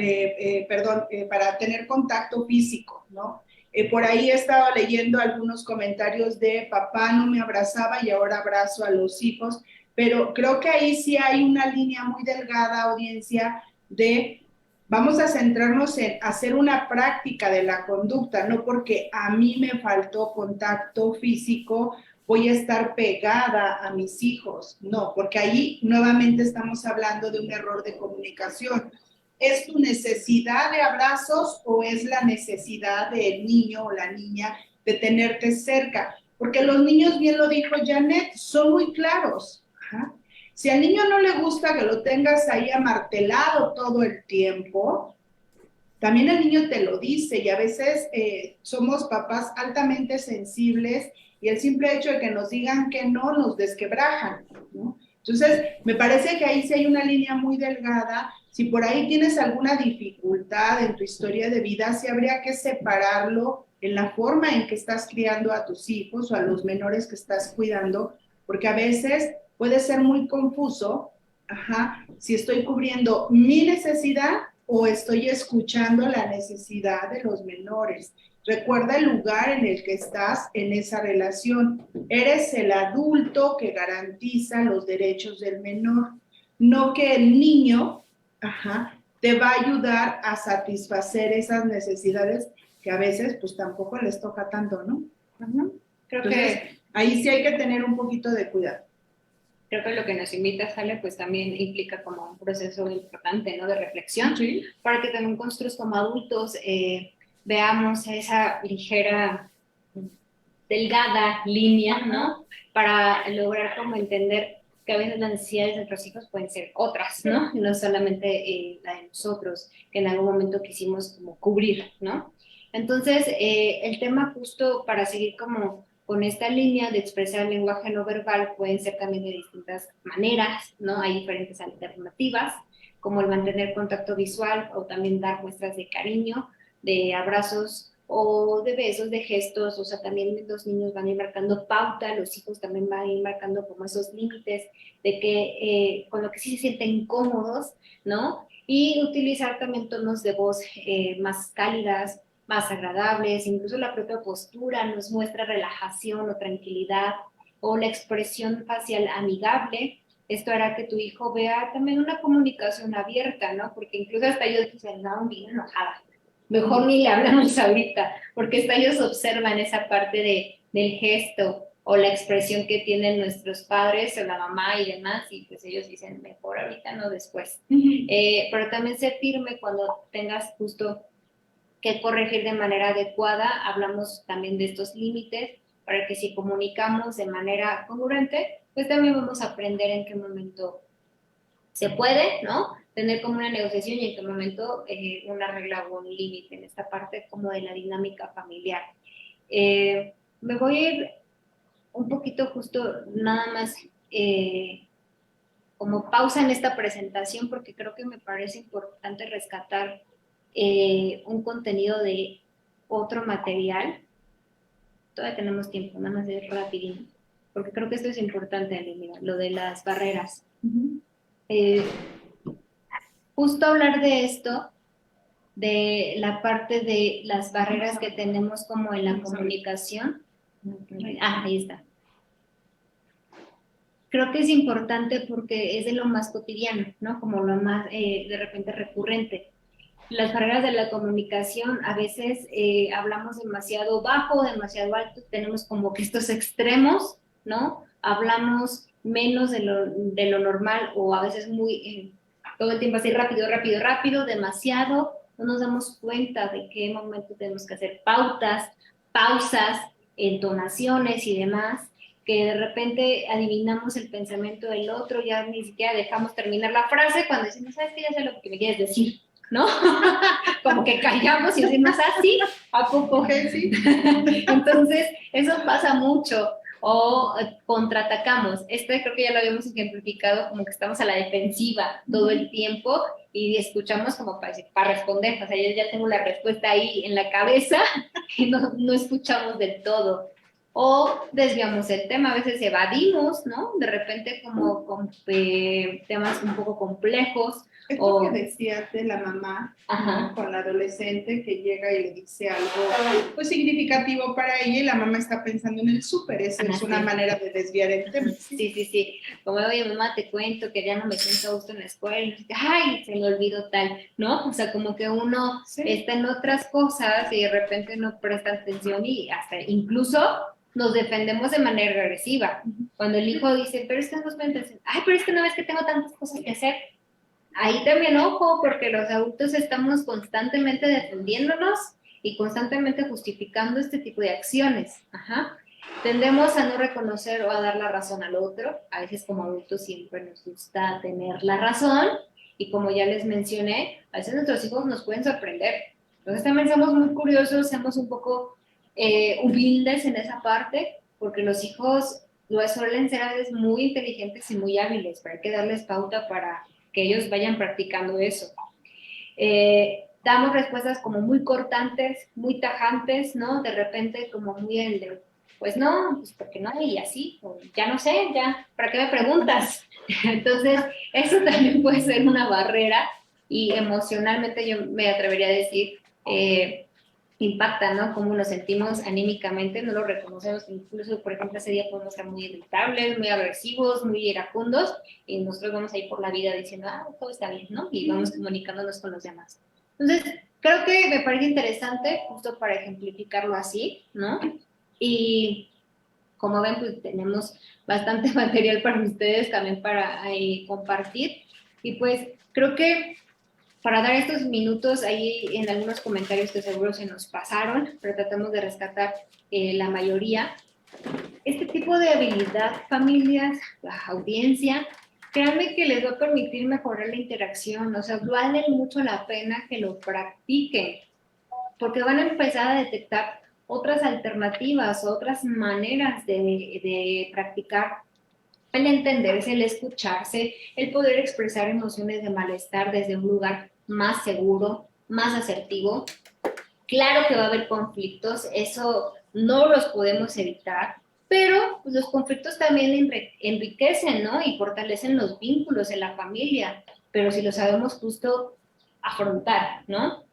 para tener contacto físico, ¿no? Por ahí he estado leyendo algunos comentarios de papá no me abrazaba y ahora abrazo a los hijos, pero creo que ahí sí hay una línea muy delgada, audiencia, de vamos a centrarnos en hacer una práctica de la conducta, no porque a mí me faltó contacto físico, voy a estar pegada a mis hijos, no, porque ahí nuevamente estamos hablando de un error de comunicación. ¿Es tu necesidad de abrazos o es la necesidad del niño o la niña de tenerte cerca? Porque los niños, bien lo dijo Janet, son muy claros. Ajá. Si al niño no le gusta que lo tengas ahí amartelado todo el tiempo, también el niño te lo dice y a veces somos papás altamente sensibles y el simple hecho de que nos digan que no nos desquebrajan, ¿no? Entonces, me parece que ahí sí hay una línea muy delgada. Si por ahí tienes alguna dificultad en tu historia de vida, sí habría que separarlo en la forma en que estás criando a tus hijos o a los menores que estás cuidando, porque a veces puede ser muy confuso, ajá, si estoy cubriendo mi necesidad o estoy escuchando la necesidad de los menores. Recuerda el lugar en el que estás en esa relación. Eres el adulto que garantiza los derechos del menor, no que el niño, ajá, te va a ayudar a satisfacer esas necesidades que a veces pues tampoco les toca tanto, ¿no? Creo Entonces, que ahí sí hay que tener un poquito de cuidado. creo que lo que nos invita, Sale, pues también implica como un proceso importante, ¿no? De reflexión, Sí. para que también nosotros como adultos veamos esa ligera, delgada línea, ¿no? Para lograr como entender que a veces las necesidades de nuestros hijos pueden ser otras, ¿no? No solamente la de nosotros, que en algún momento quisimos como cubrir, ¿no? Entonces, el tema justo para seguir como con esta línea de expresar el lenguaje no verbal pueden ser también de distintas maneras, ¿no? Hay diferentes alternativas, como el mantener contacto visual o también dar muestras de cariño, de abrazos o de besos, de gestos, o sea, también los niños van a ir marcando pauta, los hijos también van a ir marcando como esos límites de que con lo que sí se sienten cómodos, ¿no? Y utilizar también tonos de voz más cálidas, más agradables, incluso la propia postura nos muestra relajación o tranquilidad, o la expresión facial amigable. Esto hará que tu hijo vea también una comunicación abierta, ¿no? Porque incluso hasta yo dije, no, bien enojada. Mejor ni le hablamos ahorita, porque hasta ellos observan esa parte del gesto o la expresión que tienen nuestros padres o la mamá y demás, y pues ellos dicen, mejor ahorita, no después. Pero también ser firme cuando tengas justo que corregir de manera adecuada. Hablamos también de estos límites para que si comunicamos de manera congruente, pues también vamos a aprender en qué momento se puede, ¿no? Tener como una negociación y en qué momento una regla o un límite en esta parte como de la dinámica familiar. Me voy a ir un poquito justo nada más como pausa en esta presentación porque creo que me parece importante rescatar un contenido de otro material. Todavía tenemos tiempo, nada más es rapidísimo. porque creo que esto es importante, Aline, lo de las barreras. Ujú. Justo hablar de esto, de la parte de las barreras que tenemos como en la comunicación. Ahí está. Creo que es importante porque es de lo más cotidiano, ¿no? Como lo más de repente recurrente. Las barreras de la comunicación, a veces hablamos demasiado bajo, demasiado alto, tenemos como que estos extremos, ¿no? Hablamos menos de lo normal o a veces todo el tiempo así rápido, rápido, rápido, demasiado, no nos damos cuenta de qué momento tenemos que hacer pausas, entonaciones y demás, que de repente adivinamos el pensamiento del otro, ya ni siquiera dejamos terminar la frase cuando decimos, ¿sabes qué? Ya sé lo que me quieres decir, ¿no? Como que callamos y decimos, sí, ¿a poco? Sí. Entonces, eso pasa mucho. O contraatacamos. Creo que ya lo habíamos ejemplificado, como que estamos a la defensiva todo el tiempo y escuchamos como para responder. O sea, yo ya tengo la respuesta ahí en la cabeza y no escuchamos del todo. O desviamos el tema, a veces evadimos, ¿no? De repente como con temas un poco complejos. Esto que decías de la mamá, ¿no? Con la adolescente que llega y le dice algo pues significativo para ella y la mamá está pensando en el súper, esa es una manera de desviar el tema. Sí. Como, oye, mamá, te cuento que ya no me siento a gusto en la escuela, y ay, se me olvidó tal, ¿no? O sea, como que uno está en otras cosas y de repente no presta atención y hasta incluso nos defendemos de manera agresiva. Cuando el hijo dice, pero es que no nos pueden decir, ay, pero es que no ves que tengo tantas cosas que hacer. Ahí también ojo, porque los adultos estamos constantemente defendiéndonos y constantemente justificando este tipo de acciones. Tendemos a no reconocer o a dar la razón al otro. A veces como adultos siempre nos gusta tener la razón y como ya les mencioné, a veces nuestros hijos nos pueden sorprender. Entonces también somos muy curiosos, somos un poco humildes en esa parte, porque los hijos suelen ser a veces muy inteligentes y muy hábiles, pero hay que darles pauta para que ellos vayan practicando eso. Damos respuestas como muy cortantes, muy tajantes, ¿no? De repente como muy pues no, pues porque no, y así, o ya no sé, ya, ¿para qué me preguntas? Entonces, eso también puede ser una barrera y emocionalmente yo me atrevería a decir, impacta, ¿no? Cómo nos sentimos anímicamente, no lo reconocemos, incluso, por ejemplo, ese día podemos ser muy irritables, muy agresivos, muy iracundos, y nosotros vamos a ir por la vida diciendo, todo está bien, ¿no? Y vamos comunicándonos con los demás. Entonces, creo que me parece interesante, justo para ejemplificarlo así, ¿no? Y como ven, pues tenemos bastante material para ustedes, también para compartir, y pues creo que para dar estos minutos, ahí en algunos comentarios que seguro se nos pasaron, pero tratamos de rescatar la mayoría. Este tipo de habilidad, familias, la audiencia, créanme que les va a permitir mejorar la interacción, o sea, vale mucho la pena que lo practiquen, porque van a empezar a detectar otras alternativas, otras maneras de practicar el entenderse, el escucharse, el poder expresar emociones de malestar desde un lugar más seguro, más asertivo. Claro que va a haber conflictos, eso no los podemos evitar, pero pues, los conflictos también enriquecen, ¿no? Y fortalecen los vínculos en la familia, pero si lo sabemos justo afrontar, ¿no?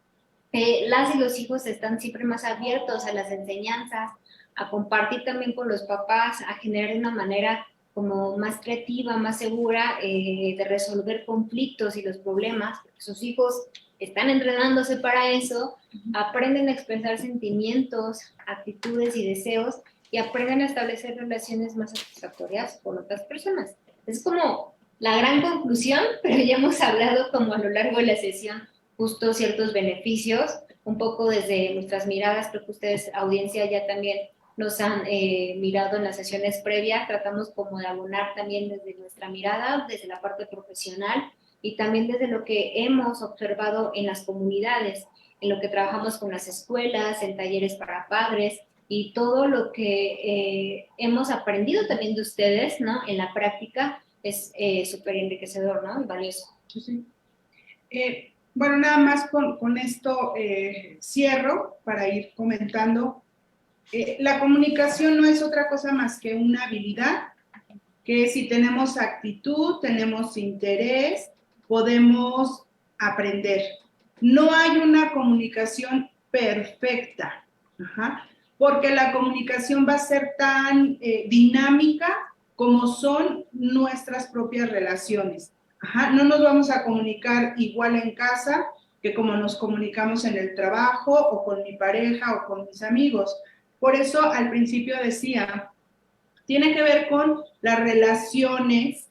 Las y los hijos están siempre más abiertos a las enseñanzas, a compartir también con los papás, a generar de una manera como más creativa, más segura de resolver conflictos y los problemas, porque sus hijos están entrenándose para eso, aprenden a expresar sentimientos, actitudes y deseos y aprenden a establecer relaciones más satisfactorias con otras personas. Es como la gran conclusión, pero ya hemos hablado como a lo largo de la sesión justo ciertos beneficios, un poco desde nuestras miradas, creo que ustedes, audiencia, ya también nos han mirado en las sesiones previas, tratamos como de abonar también desde nuestra mirada, desde la parte profesional y también desde lo que hemos observado en las comunidades, en lo que trabajamos con las escuelas, en talleres para padres y todo lo que hemos aprendido también de ustedes, ¿no? En la práctica es súper enriquecedor, ¿no? Y valioso. Sí. Bueno, nada más con esto cierro para ir comentando. La comunicación no es otra cosa más que una habilidad, que si tenemos actitud, tenemos interés, podemos aprender. No hay una comunicación perfecta, porque la comunicación va a ser tan dinámica como son nuestras propias relaciones. No nos vamos a comunicar igual en casa que como nos comunicamos en el trabajo o con mi pareja o con mis amigos. Por eso al principio decía, tiene que ver con las relaciones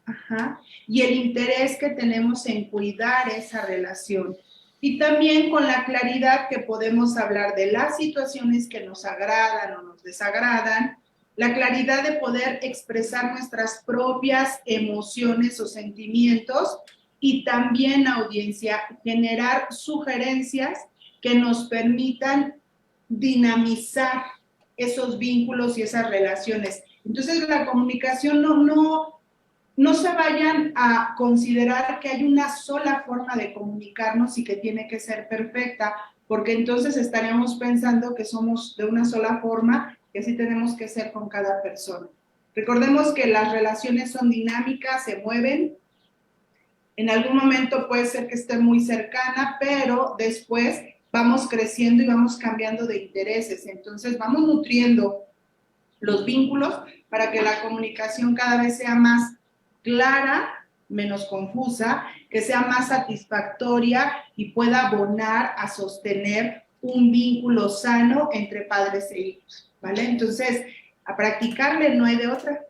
y el interés que tenemos en cuidar esa relación. Y también con la claridad que podemos hablar de las situaciones que nos agradan o nos desagradan, la claridad de poder expresar nuestras propias emociones o sentimientos y también, audiencia, generar sugerencias que nos permitan dinamizar esos vínculos y esas relaciones. Entonces, la comunicación no se vayan a considerar que hay una sola forma de comunicarnos y que tiene que ser perfecta, porque entonces estaríamos pensando que somos de una sola forma, que así tenemos que ser con cada persona. Recordemos que las relaciones son dinámicas, se mueven. En algún momento puede ser que esté muy cercana, pero después vamos creciendo y vamos cambiando de intereses. Entonces, vamos nutriendo los vínculos para que la comunicación cada vez sea más clara, menos confusa, que sea más satisfactoria y pueda abonar a sostener un vínculo sano entre padres e hijos, ¿vale? Entonces, a practicarle no hay de otra.